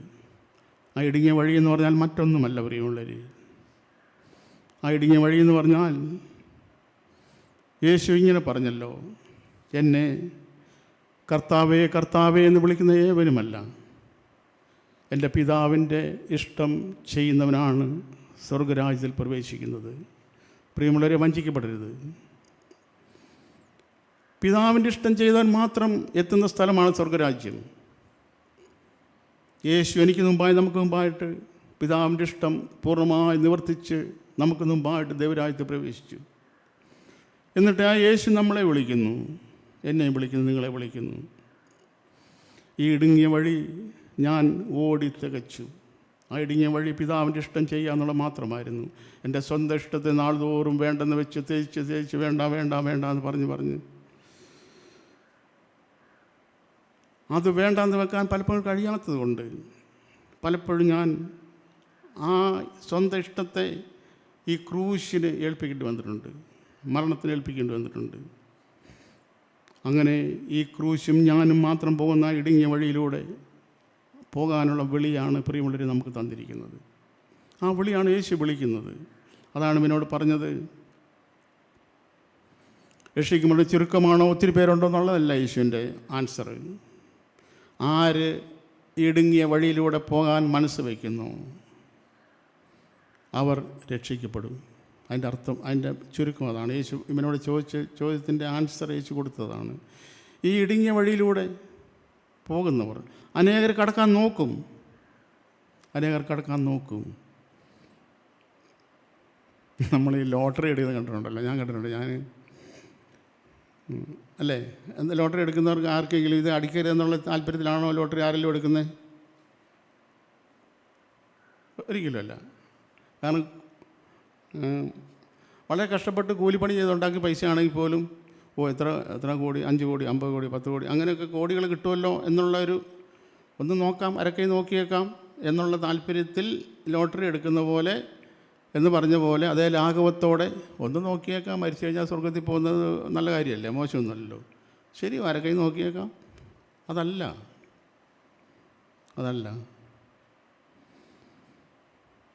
ആ ഇടുങ്ങിയ വഴി എന്ന് പറഞ്ഞാൽ മറ്റൊന്നുമല്ല പ്രിയമുള്ളവർ. ആ ഇടുങ്ങിയ വഴി എന്ന് പറഞ്ഞാൽ യേശു ഇങ്ങനെ പറഞ്ഞല്ലോ, എന്നെ കർത്താവേ കർത്താവേ എന്ന് വിളിക്കുന്ന ഏവനുമല്ല, എൻ്റെ പിതാവിൻ്റെ ഇഷ്ടം ചെയ്യുന്നവനാണ് സ്വർഗരാജ്യത്തിൽ പ്രവേശിക്കുന്നത്. പ്രിയമുള്ളവരെ, വഞ്ചിക്കപ്പെടരുത്. പിതാവിൻ്റെ ഇഷ്ടം ചെയ്താൽ മാത്രം എത്തുന്ന സ്ഥലമാണ് സ്വർഗരാജ്യം. യേശു എനിക്ക് മുമ്പായി, നമുക്ക് മുമ്പായിട്ട് പിതാവിൻ്റെ ഇഷ്ടം പൂർണ്ണമായി നിവർത്തിച്ച് നമുക്ക് മുമ്പായിട്ട് ദൈവരാജ്യത്തിൽ പ്രവേശിച്ചു. എന്നിട്ട് ആ യേശു നമ്മളെ വിളിക്കുന്നു, എന്നെ വിളിക്കുന്നു, നിങ്ങളെ വിളിക്കുന്നു. ഈ ഇടുങ്ങിയ വഴി ഞാൻ ഓടി തികച്ചു. ആ ഇടുങ്ങിയ വഴി പിതാവിൻ്റെ ഇഷ്ടം ചെയ്യുക എന്നുള്ളത് മാത്രമായിരുന്നു. എൻ്റെ സ്വന്തം ഇഷ്ടത്തെ നാൾതോറും വേണ്ടെന്ന് വെച്ച് തേച്ച് വേണ്ട എന്ന് പറഞ്ഞ് അത് വേണ്ടെന്ന് വെക്കാൻ പലപ്പോഴും കഴിയാത്തത് കൊണ്ട് പലപ്പോഴും ഞാൻ ആ സ്വന്തം ഇഷ്ടത്തെ ഈ ക്രൂശിന് ഏൽപ്പിക്കേണ്ടി വന്നിട്ടുണ്ട്, മരണത്തിന് ഏൽപ്പിക്കേണ്ടി വന്നിട്ടുണ്ട്. അങ്ങനെ ഈ ക്രൂശും ഞാനും മാത്രം പോകുന്ന ഇടുങ്ങിയ വഴിയിലൂടെ പോകാനുള്ള വിളിയാണ് പ്രിയമുള്ളവരെ നമുക്ക് തന്നിരിക്കുന്നത്. ആ വിളിയാണ് യേശു വിളിക്കുന്നത്. അതാണ് ഇവനോട് പറഞ്ഞത്, രക്ഷിക്കുമ്പോൾ ചുരുക്കമാണോ ഒത്തിരി പേരുണ്ടോ എന്നുള്ളതല്ല യേശുവിൻ്റെ ആൻസർ. ആര് ഇടുങ്ങിയ വഴിയിലൂടെ പോകാൻ മനസ്സ് വയ്ക്കുന്നു അവർ രക്ഷിക്കപ്പെടും. അതിൻ്റെ അർത്ഥം, അതിൻ്റെ ചുരുക്കം അതാണ്. യേശു ഇവനോട് ചോദ്യത്തിൻ്റെ ആൻസർ യേശു കൊടുത്തതാണ്. ഈ ഇടുങ്ങിയ വഴിയിലൂടെ പോകുന്നവർ അനേകർ കടക്കാൻ നോക്കും. നമ്മൾ ഈ ലോട്ടറി എടുക്കുന്നത് കണ്ടിട്ടുണ്ടല്ലോ, ഞാൻ കണ്ടിട്ടുണ്ട്. അല്ലേ, എന്താ ലോട്ടറി എടുക്കുന്നവർക്ക് ആർക്കെങ്കിലും ഇത് അടിക്കരുത് എന്നുള്ള താല്പര്യത്തിലാണോ ലോട്ടറി ആരെങ്കിലും എടുക്കുന്നത്? ഒരിക്കലും അല്ല. കാരണം വളരെ കഷ്ടപ്പെട്ട് കൂലിപ്പണി ചെയ്തുണ്ടാക്കിയ പൈസ ആണെങ്കിൽ പോലും എത്ര കോടി, 5 കോടി, 50 കോടി, 10 കോടി, അങ്ങനെയൊക്കെ കോടികൾ കിട്ടുമല്ലോ എന്നുള്ളൊരു, ഒന്ന് നോക്കാം, അരക്കൈ നോക്കിയേക്കാം എന്നുള്ള താല്പര്യത്തിൽ ലോട്ടറി എടുക്കുന്ന പോലെ എന്ന് പറഞ്ഞ പോലെ അതേ ലാഘവത്തോടെ ഒന്ന് നോക്കിയേക്കാം, മരിച്ചു കഴിഞ്ഞാൽ സ്വർഗത്തിൽ പോകുന്നത് നല്ല കാര്യമല്ലേ, മോശമൊന്നുമല്ലല്ലോ. ശരി, അരക്കൈ നോക്കിയേക്കാം. അതല്ല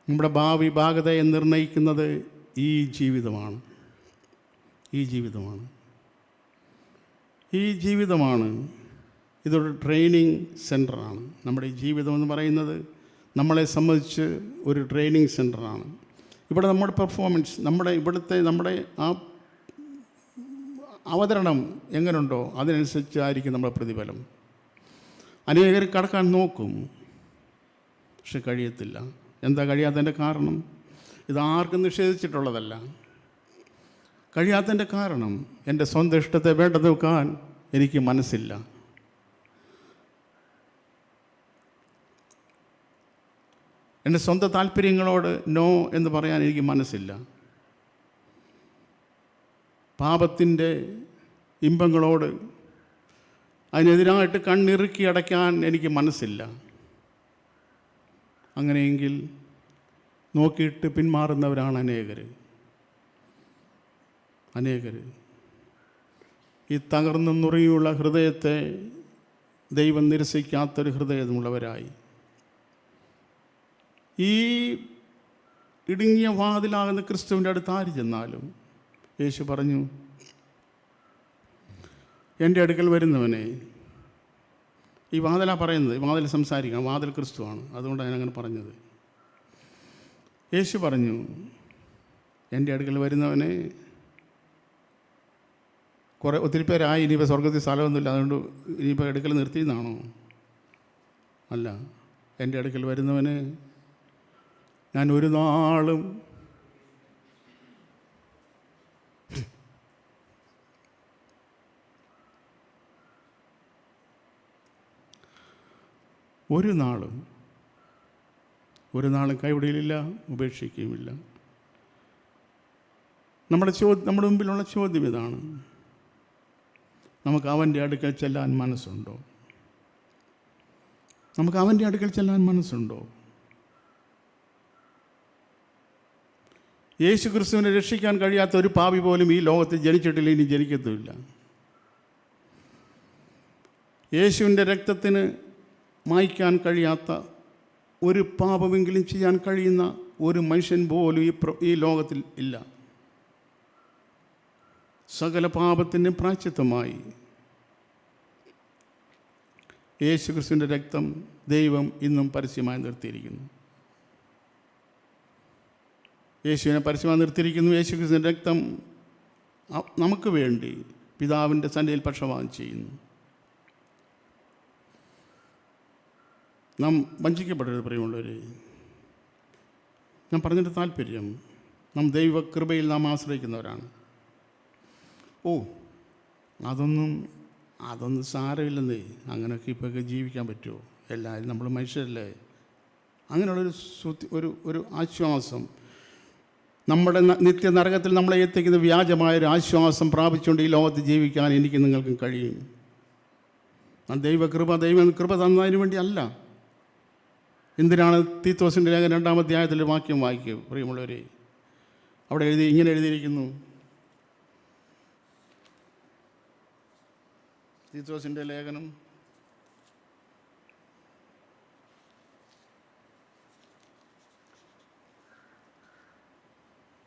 നമ്മുടെ ഭാഗതയെ നിർണ്ണയിക്കുന്നത് ഈ ജീവിതമാണ്. ഇതൊരു ട്രെയിനിങ് സെൻ്ററാണ്. നമ്മുടെ ഈ ജീവിതം എന്ന് പറയുന്നത് നമ്മളെ സംബന്ധിച്ച് ഒരു ട്രെയിനിങ് സെൻ്ററാണ്. ഇവിടെ നമ്മുടെ പെർഫോമൻസ്, നമ്മുടെ ആ അവതരണം എങ്ങനെയുണ്ടോ അതിനനുസരിച്ചായിരിക്കും നമ്മുടെ പ്രതിഫലം. അനേകർ കടക്കാൻ നോക്കും, പക്ഷെ കഴിയത്തില്ല. എന്താ കഴിയാത്തതിൻ്റെ കാരണം? ഇതാർക്കും നിഷേധിച്ചിട്ടുള്ളതല്ല. കഴിയാത്തതിൻ്റെ കാരണം എൻ്റെ സ്വന്തം ഇഷ്ടത്തെ വേണ്ടത് വെക്കാൻ എനിക്ക് മനസ്സില്ല. എൻ്റെ സ്വന്തം താല്പര്യങ്ങളോട് നോ എന്ന് പറയാൻ എനിക്ക് മനസ്സില്ല. പാപത്തിൻ്റെ ഇമ്പങ്ങളോട് അതിനെതിരായിട്ട് കണ്ണിറുക്കി അടയ്ക്കാൻ എനിക്ക് മനസ്സില്ല. അങ്ങനെയെങ്കിൽ നോക്കിയിട്ട് പിന്മാറുന്നവരാണ് അനേകർ. ഈ തകർന്നു നുറിയുള്ള ഹൃദയത്തെ ദൈവം നിരസിക്കാത്തൊരു ഹൃദയമുള്ളവരായി. ഈ ഇടുങ്ങിയ വാതിലാകുന്ന ക്രിസ്തുവിൻ്റെ അടുത്ത് ആര് ചെന്നാലും യേശു പറഞ്ഞു, എൻ്റെ അടുക്കൽ വരുന്നവനെ, ഈ വാതിലാണ് പറയുന്നത്, ഈ വാതിൽ സംസാരിക്കണം, വാതിൽ ക്രിസ്തുവാണ്, അതുകൊണ്ടാണ് ഞാനങ്ങനെ പറഞ്ഞത്. യേശു പറഞ്ഞു, എൻ്റെ അടുക്കൽ വരുന്നവനെ, ഒത്തിരി പേരായി, ഇനിയിപ്പോൾ സ്വർഗത്തിൽ സ്ഥലമൊന്നുമില്ല, അതുകൊണ്ട് ഇനിയിപ്പോൾ അടുക്കൽ നിർത്തിയെന്നാണോ? അല്ല, എൻ്റെ അടുക്കൽ വരുന്നവന് ഞാൻ ഒരു നാളും കൈവിടലില്ല, ഉപേക്ഷിക്കുകയുമില്ല. നമ്മുടെ മുമ്പിലുള്ള ചോദ്യം ഇതാണ്: നമുക്ക് അവൻ്റെ അടുക്കൽ ചെല്ലാൻ മനസ്സുണ്ടോ? യേശു ക്രിസ്തുവിനെ രക്ഷിക്കാൻ കഴിയാത്ത ഒരു പാപി പോലും ഈ ലോകത്തിൽ ജനിച്ചിട്ടില്ല, ഇനി ജനിക്കത്തുമില്ല. യേശുവിൻ്റെ രക്തത്തിന് മായ്ക്കാൻ കഴിയാത്ത ഒരു പാപമെങ്കിലും ചെയ്യാൻ കഴിയുന്ന ഒരു മനുഷ്യൻ പോലും ഈ ലോകത്തിൽ ഇല്ല. സകല പാപത്തിൻ്റെ പ്രായശ്ചിത്തമായി യേശു ക്രിസ്തുവിൻ്റെ രക്തം ദൈവം ഇന്നും പരസ്യമായി നിർത്തിയിരിക്കുന്നു. യേശുവിനെ പരസ്യമായി നിർത്തിയിരിക്കുന്നു. യേശു ക്രിസ്തുവിൻ്റെ രക്തം നമുക്ക് വേണ്ടി പിതാവിൻ്റെ സന്നിധിയിൽ പക്ഷപാതം ചെയ്യുന്നു. നാം വഞ്ചിക്കപ്പെടരുത് പ്രിയമുള്ളവരെ. ഞാൻ പറഞ്ഞിട്ട് താല്പര്യം, നാം ദൈവകൃപയിൽ നാം ആശ്രയിക്കുന്നവരാണ്. അതൊന്നും സാരമില്ലെന്നേ, അങ്ങനെയൊക്കെ ഇപ്പോഴൊക്കെ ജീവിക്കാൻ പറ്റുമോ? എല്ലാവരും നമ്മൾ മനുഷ്യരല്ലേ. അങ്ങനെയുള്ളൊരു ആശ്വാസം, നമ്മുടെ നിത്യനരകത്തിൽ നമ്മളെ എത്തിക്കുന്ന വ്യാജമായൊരു ആശ്വാസം പ്രാപിച്ചുകൊണ്ട് ഈ ലോകത്ത് ജീവിക്കാൻ എനിക്ക് നിങ്ങൾക്കും കഴിയും. ദൈവം കൃപ തന്നതിന് വേണ്ടി അല്ല. എന്തിനാണ് തീത്തോസിൻ്റെ ലേഖനം 2-ാം അധ്യായത്തിലെ വാക്യം വായിക്കുക പ്രിയമുള്ളവരെ. അവിടെ ഇങ്ങനെ എഴുതിയിരിക്കുന്നു, തീത്തോസിൻ്റെ ലേഖനം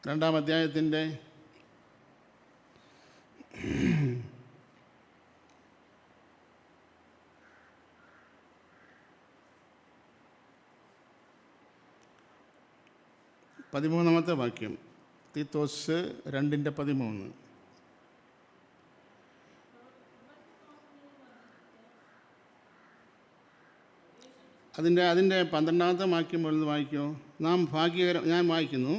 2-ാം അധ്യായത്തിൻ്റെ 13-ാമത്തെ വാക്യം. തീത്തോസ് 2:13. അതിൻ്റെ 12-ാമത്തെ വാക്യം പോലൊന്ന് വായിക്കുമോ? ഞാൻ വായിക്കുന്നു: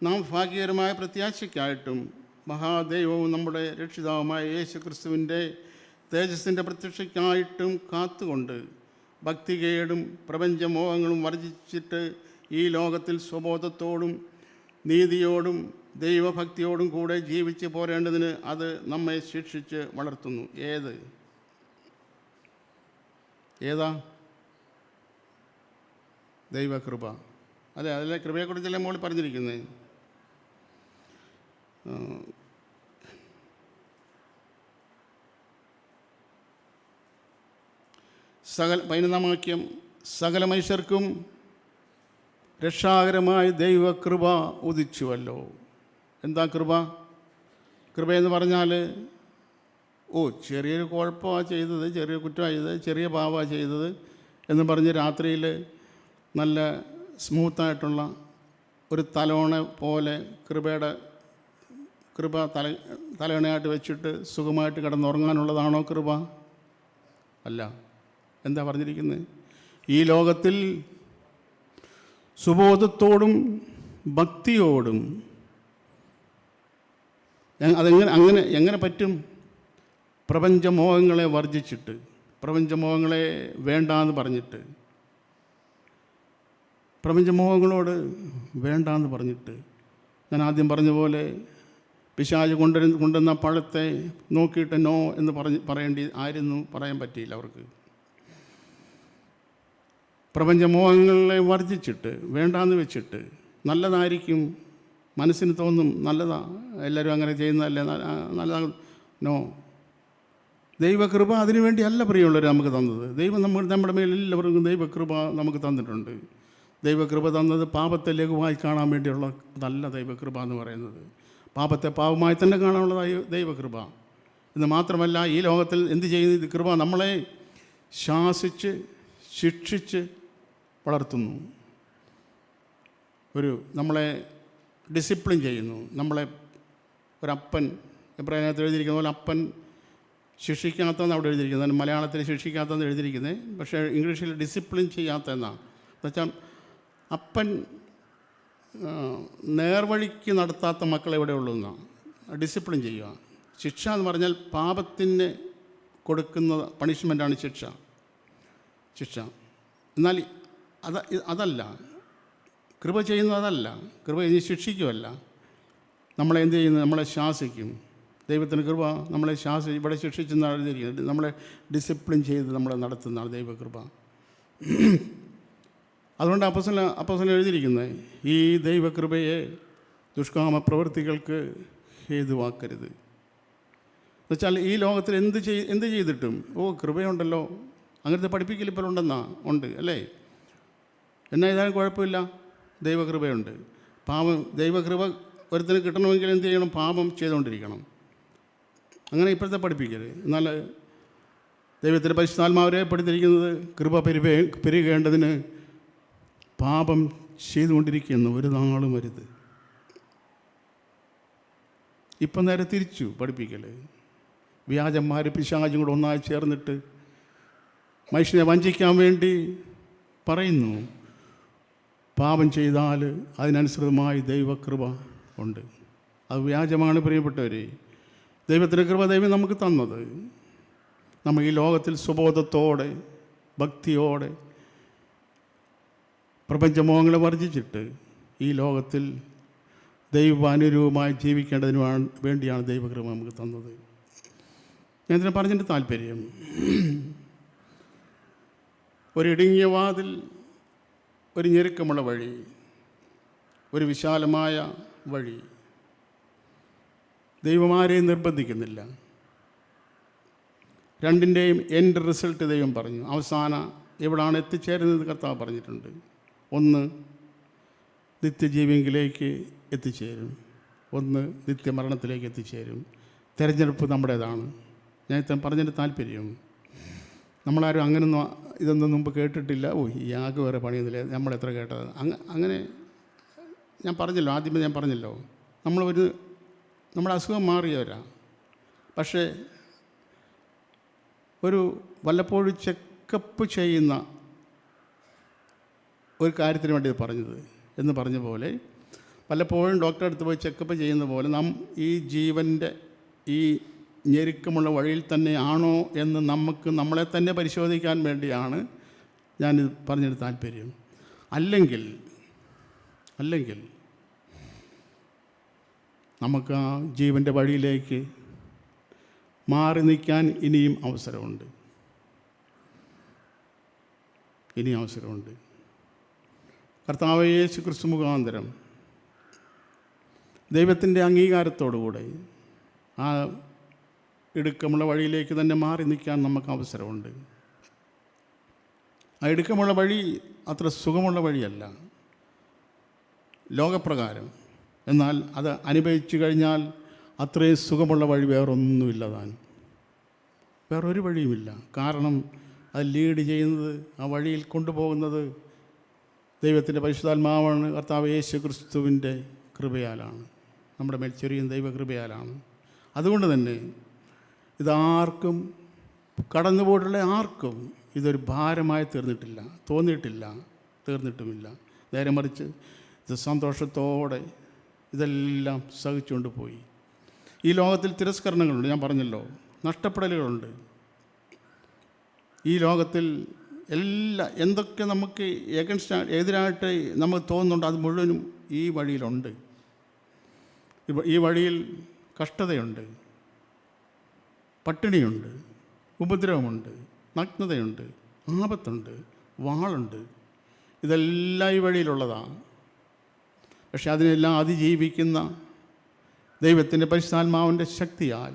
നാം ഭാഗ്യകരമായ പ്രത്യാശയ്ക്കായിട്ടും മഹാദൈവവും നമ്മുടെ രക്ഷിതാവുമായ യേശു ക്രിസ്തുവിൻ്റെ തേജസ്സിൻ്റെ പ്രത്യക്ഷയ്ക്കായിട്ടും കാത്തുകൊണ്ട് ഭക്തികേടും പ്രപഞ്ചമോഹങ്ങളും വർജിച്ചിട്ട് ഈ ലോകത്തിൽ സ്വബോധത്തോടും നീതിയോടും ദൈവഭക്തിയോടും കൂടെ ജീവിച്ച് പോരേണ്ടതിന് അത് നമ്മെ ശിക്ഷിച്ച് വളർത്തുന്നു. ഏതാ? ദൈവകൃപ. അതിലെ കൃപയെക്കുറിച്ചല്ലേ മോളിൽ പറഞ്ഞിരിക്കുന്നത്. 11-ാം വാക്യം. സകല മനുഷ്യർക്കും രക്ഷാകരമായ ദൈവകൃപ ഉദിച്ചുവല്ലോ. എന്താ കൃപയെന്ന് പറഞ്ഞാൽ ചെറിയൊരു കുഴപ്പമാണ് ചെയ്തത്, ചെറിയ കുറ്റമാണ് ചെയ്തത്, ചെറിയ പാപമാണ് ചെയ്തത് എന്ന് പറഞ്ഞ് രാത്രിയിൽ നല്ല സ്മൂത്തായിട്ടുള്ള ഒരു തലോണ പോലെ കൃപ തലയണയായിട്ട് വെച്ചിട്ട് സുഖമായിട്ട് കിടന്നുറങ്ങാനുള്ളതാണോ കൃപ? അല്ല. എന്താ പറഞ്ഞിരിക്കുന്നത്? ഈ ലോകത്തിൽ സുബോധത്തോടും ഭക്തിയോടും എങ്ങനെ പറ്റും? പ്രപഞ്ചമോഹങ്ങളെ വർജിച്ചിട്ട്, പ്രപഞ്ചമോഹങ്ങളെ വേണ്ടാന്ന് പറഞ്ഞിട്ട്, പ്രപഞ്ചമോഹങ്ങളോട് വേണ്ടാന്ന് പറഞ്ഞിട്ട്, ഞാൻ ആദ്യം പറഞ്ഞ പോലെ പിശാച് കൊണ്ടുവന്ന പഴത്തെ നോക്കിയിട്ട് നോ എന്ന് പറയാൻ പറ്റിയില്ല അവർക്ക്. പ്രപഞ്ചമോഹങ്ങളെ വർജിച്ചിട്ട് വേണ്ടാന്ന് വെച്ചിട്ട്, നല്ലതായിരിക്കും മനസ്സിന് തോന്നും, നല്ലതാ, എല്ലാവരും അങ്ങനെ ചെയ്യുന്നതല്ലേ, നല്ലതാ, നോ. ദൈവകൃപ അതിനു വേണ്ടിയല്ല പ്രിയമുള്ളവർ നമുക്ക് തന്നത്. ദൈവം നമ്മുടെ മേൽ എല്ലാവർക്കും ദൈവകൃപ നമുക്ക് തന്നിട്ടുണ്ട്. ദൈവകൃപ തന്നത് പാപത്തെ ലഘുവായി കാണാൻ വേണ്ടിയുള്ള നല്ല ദൈവകൃപ എന്ന് പറയുന്നത്. പാപത്തെ പാപമായി തന്നെ കാണാനുള്ളതായി ദൈവകൃപ എന്ന് മാത്രമല്ല, ഈ ലോകത്തിൽ എന്ത് ചെയ്യുന്നത്? കൃപ നമ്മളെ ശാസിച്ച് ശിക്ഷിച്ച് വളർത്തുന്നു, നമ്മളെ ഡിസിപ്ലിൻ ചെയ്യുന്നു. നമ്മളെ ഒരപ്പൻ, എബ്രായത്തിൽ എഴുതിയിരിക്കുന്ന പോലെ അപ്പൻ ശിക്ഷിക്കാത്തതെന്ന് അവിടെ എഴുതിയിരിക്കുന്നത്, മലയാളത്തിൽ ശിക്ഷിക്കാത്തതെന്ന് എഴുതിയിരിക്കുന്നത്, പക്ഷേ ഇംഗ്ലീഷിൽ ഡിസിപ്ലിൻ ചെയ്യാത്തതെന്നാണ്. എന്നുവെച്ചാൽ അപ്പൻ നേർവഴിക്ക് നടത്താത്ത മക്കളെ എവിടെ ഉള്ളൂ എന്നാണ്. ഡിസിപ്ലിൻ ചെയ്യുക. ശിക്ഷ എന്ന് പറഞ്ഞാൽ പാപത്തിന് കൊടുക്കുന്ന പണിഷ്മെൻ്റാണ് ശിക്ഷ. എന്നാൽ അതല്ല കൃപ ചെയ്യുന്നത്, അതല്ല. കൃപ ഇനി ശിക്ഷിക്കുമല്ല, നമ്മളെ എന്ത് ചെയ്യുന്നത്? നമ്മളെ ശാസിക്കും. ദൈവത്തിന് കൃപ നമ്മളെ ഇവിടെ ശിക്ഷിച്ചെന്നാണ് എഴുതിയിരിക്കുന്നത്. നമ്മളെ ഡിസിപ്ലിൻ ചെയ്ത് നമ്മളെ നടത്തുന്നതാണ് ദൈവകൃപ. അതുകൊണ്ട് അപ്പോസ്തലൻ എഴുതിയിരിക്കുന്നത്, ഈ ദൈവകൃപയെ ദുഷ്കാമ പ്രവൃത്തികൾക്ക് ഹേതുവാക്കരുത്. എന്നുവെച്ചാൽ ഈ ലോകത്തിൽ എന്ത് ചെയ്തിട്ടും കൃപയുണ്ടല്ലോ, അങ്ങനത്തെ പഠിപ്പിക്കൽ ഇപ്പോൾ ഉണ്ട് അല്ലേ? എന്നാ ഇതായാലും കുഴപ്പമില്ല, ദൈവകൃപയുണ്ട്. ദൈവകൃപ ഒരുത്തിന് കിട്ടണമെങ്കിൽ എന്ത് ചെയ്യണം? പാപം ചെയ്തുകൊണ്ടിരിക്കണം. അങ്ങനെ ഇപ്പോഴത്തെ പഠിപ്പിക്കൽ. എന്നാൽ ദൈവത്തിൻ്റെ പരിശുദ്ധാത്മാവരെ പഠിത്തിരിക്കുന്നത് കൃപ പെരുകേണ്ടതിന് പാപം ചെയ്തുകൊണ്ടിരിക്കുന്നു ഒരു നാളും വരുത്. ഇപ്പം നേരെ തിരിച്ചു പഠിപ്പിക്കൽ. വ്യാജന്മാർ പിശാചും കൂടെ ഒന്നായി ചേർന്നിട്ട് മനുഷ്യനെ വഞ്ചിക്കാൻ വേണ്ടി പറയുന്നു, പാപം ചെയ്താൽ അതിനനുസൃതമായി ദൈവകൃപ ഉണ്ട്. അത് വ്യാജമാണ് പ്രിയപ്പെട്ടവർ. ദൈവത്തിൻ്റെ കൃപ ദൈവം നമുക്ക് തന്നത് നമ്മൾ ഈ ലോകത്തിൽ സുബോധത്തോടെ ഭക്തിയോടെ പ്രപഞ്ചമോഹങ്ങളെ വർജിച്ചിട്ട് ഈ ലോകത്തിൽ ദൈവാനുരൂപമായി ജീവിക്കേണ്ടതിന് വേണ്ടിയാണ് ദൈവകൃപ നമുക്ക് തന്നത്. ഞാൻ ഇതിനെ പറഞ്ഞതിൻ്റെ താല്പര്യം, ഒരിടുങ്ങിയ വാതിൽ, ഒരു ഞെരുക്കമുള്ള വഴി, ഒരു വിശാലമായ വഴി. ദൈവം ആരെയും നിർബന്ധിക്കുന്നില്ല. രണ്ടിൻ്റെയും എൻഡ് റിസൾട്ട് ദൈവം പറഞ്ഞു. അവസാനം എവിടാണ് എത്തിച്ചേരുന്നത് കർത്താവ് പറഞ്ഞിട്ടുണ്ട്. ഒന്ന് നിത്യജീവങ്കിലേക്ക് എത്തിച്ചേരും, ഒന്ന് നിത്യമരണത്തിലേക്ക് എത്തിച്ചേരും. തിരഞ്ഞെടുപ്പ് നമ്മുടേതാണ്. ഞാൻ ഇത്രയും പറഞ്ഞതിൻ്റെ താല്പര്യം, നമ്മളാരും ഇതൊന്നും മുമ്പ് കേട്ടിട്ടില്ല. ഈ ആകെ വേറെ പണിയൊന്നുമില്ല, നമ്മളെത്ര കേട്ടത് അങ്ങനെ ഞാൻ പറഞ്ഞല്ലോ, ആദ്യമേ ഞാൻ പറഞ്ഞല്ലോ, നമ്മുടെ അസുഖം മാറിയവരാ. പക്ഷേ വല്ലപ്പോഴും ചെക്കപ്പ് ചെയ്യുന്ന ഒരു കാര്യത്തിന് വേണ്ടി എന്ന് പറഞ്ഞ പോലെ, പലപ്പോഴും ഡോക്ടറെ അടുത്ത് പോയി ചെക്കപ്പ് ചെയ്യുന്ന പോലെ ഈ ജീവൻ്റെ ഈ ഞെരുക്കമുള്ള വഴിയിൽ തന്നെ ആണോ എന്ന് നമ്മളെ തന്നെ പരിശോധിക്കാൻ വേണ്ടിയാണ് ഞാനിത് പറഞ്ഞൊരു താല്പര്യം. അല്ലെങ്കിൽ നമുക്ക് ആ ജീവൻ്റെ വഴിയിലേക്ക് മാറി നിൽക്കാൻ ഇനിയും അവസരമുണ്ട്. കർത്താവ് യേശു ക്രിസ്തു മുഖാന്തരം ദൈവത്തിൻ്റെ അംഗീകാരത്തോടുകൂടെ ആ ഇടുക്കമുള്ള വഴിയിലേക്ക് തന്നെ മാറി നിൽക്കാൻ നമുക്ക് അവസരമുണ്ട്. ആ ഇടുക്കമുള്ള വഴി അത്ര സുഖമുള്ള വഴിയല്ല ലോകപ്രകാരം. എന്നാൽ അത് അനുഭവിച്ചു കഴിഞ്ഞാൽ അത്രയും സുഖമുള്ള വഴി വേറൊരു വഴിയുമില്ല. കാരണം അത് ലീഡ് ചെയ്യുന്നത്, ആ വഴിയിൽ കൊണ്ടുപോകുന്നത് ദൈവത്തിൻ്റെ പരിശുദ്ധാത്മാവാണ് കർത്താവ് യേശു ക്രിസ്തുവിൻ്റെ കൃപയാലാണ്, നമ്മുടെ മേൽ ചൊരിയുന്ന ദൈവകൃപയാലാണ്. അതുകൊണ്ട് തന്നെ ഇതാർക്കും, കടന്നുപോയിട്ടുള്ള ആർക്കും ഇതൊരു ഭാരമായി തീർന്നിട്ടുമില്ല. നേരെ മറിച്ച് ഇത് സന്തോഷത്തോടെ ഇതെല്ലാം സഹിച്ചുകൊണ്ട് പോയി. ഈ ലോകത്തിൽ തിരസ്കരണങ്ങളുണ്ട്, ഞാൻ പറഞ്ഞല്ലോ, നഷ്ടപ്പെടലുകളുണ്ട്. ഈ ലോകത്തിൽ എന്തൊക്കെ നമുക്ക് എതിരായിട്ട് നമുക്ക് തോന്നുന്നുണ്ട്, അത് മുഴുവനും ഈ വഴിയിലുണ്ട്. ഈ വഴിയിൽ കഷ്ടതയുണ്ട്, പട്ടിണിയുണ്ട്, ഉപദ്രവമുണ്ട്, നഗ്നതയുണ്ട്, ആപത്തുണ്ട്, വാളുണ്ട്. ഇതെല്ലാം ഈ വഴിയിലുള്ളതാണ്. പക്ഷെ അതിനെല്ലാം അതിജീവിക്കുന്ന ദൈവത്തിൻ്റെ പരിശുദ്ധാത്മാവിൻ്റെ ശക്തിയാൽ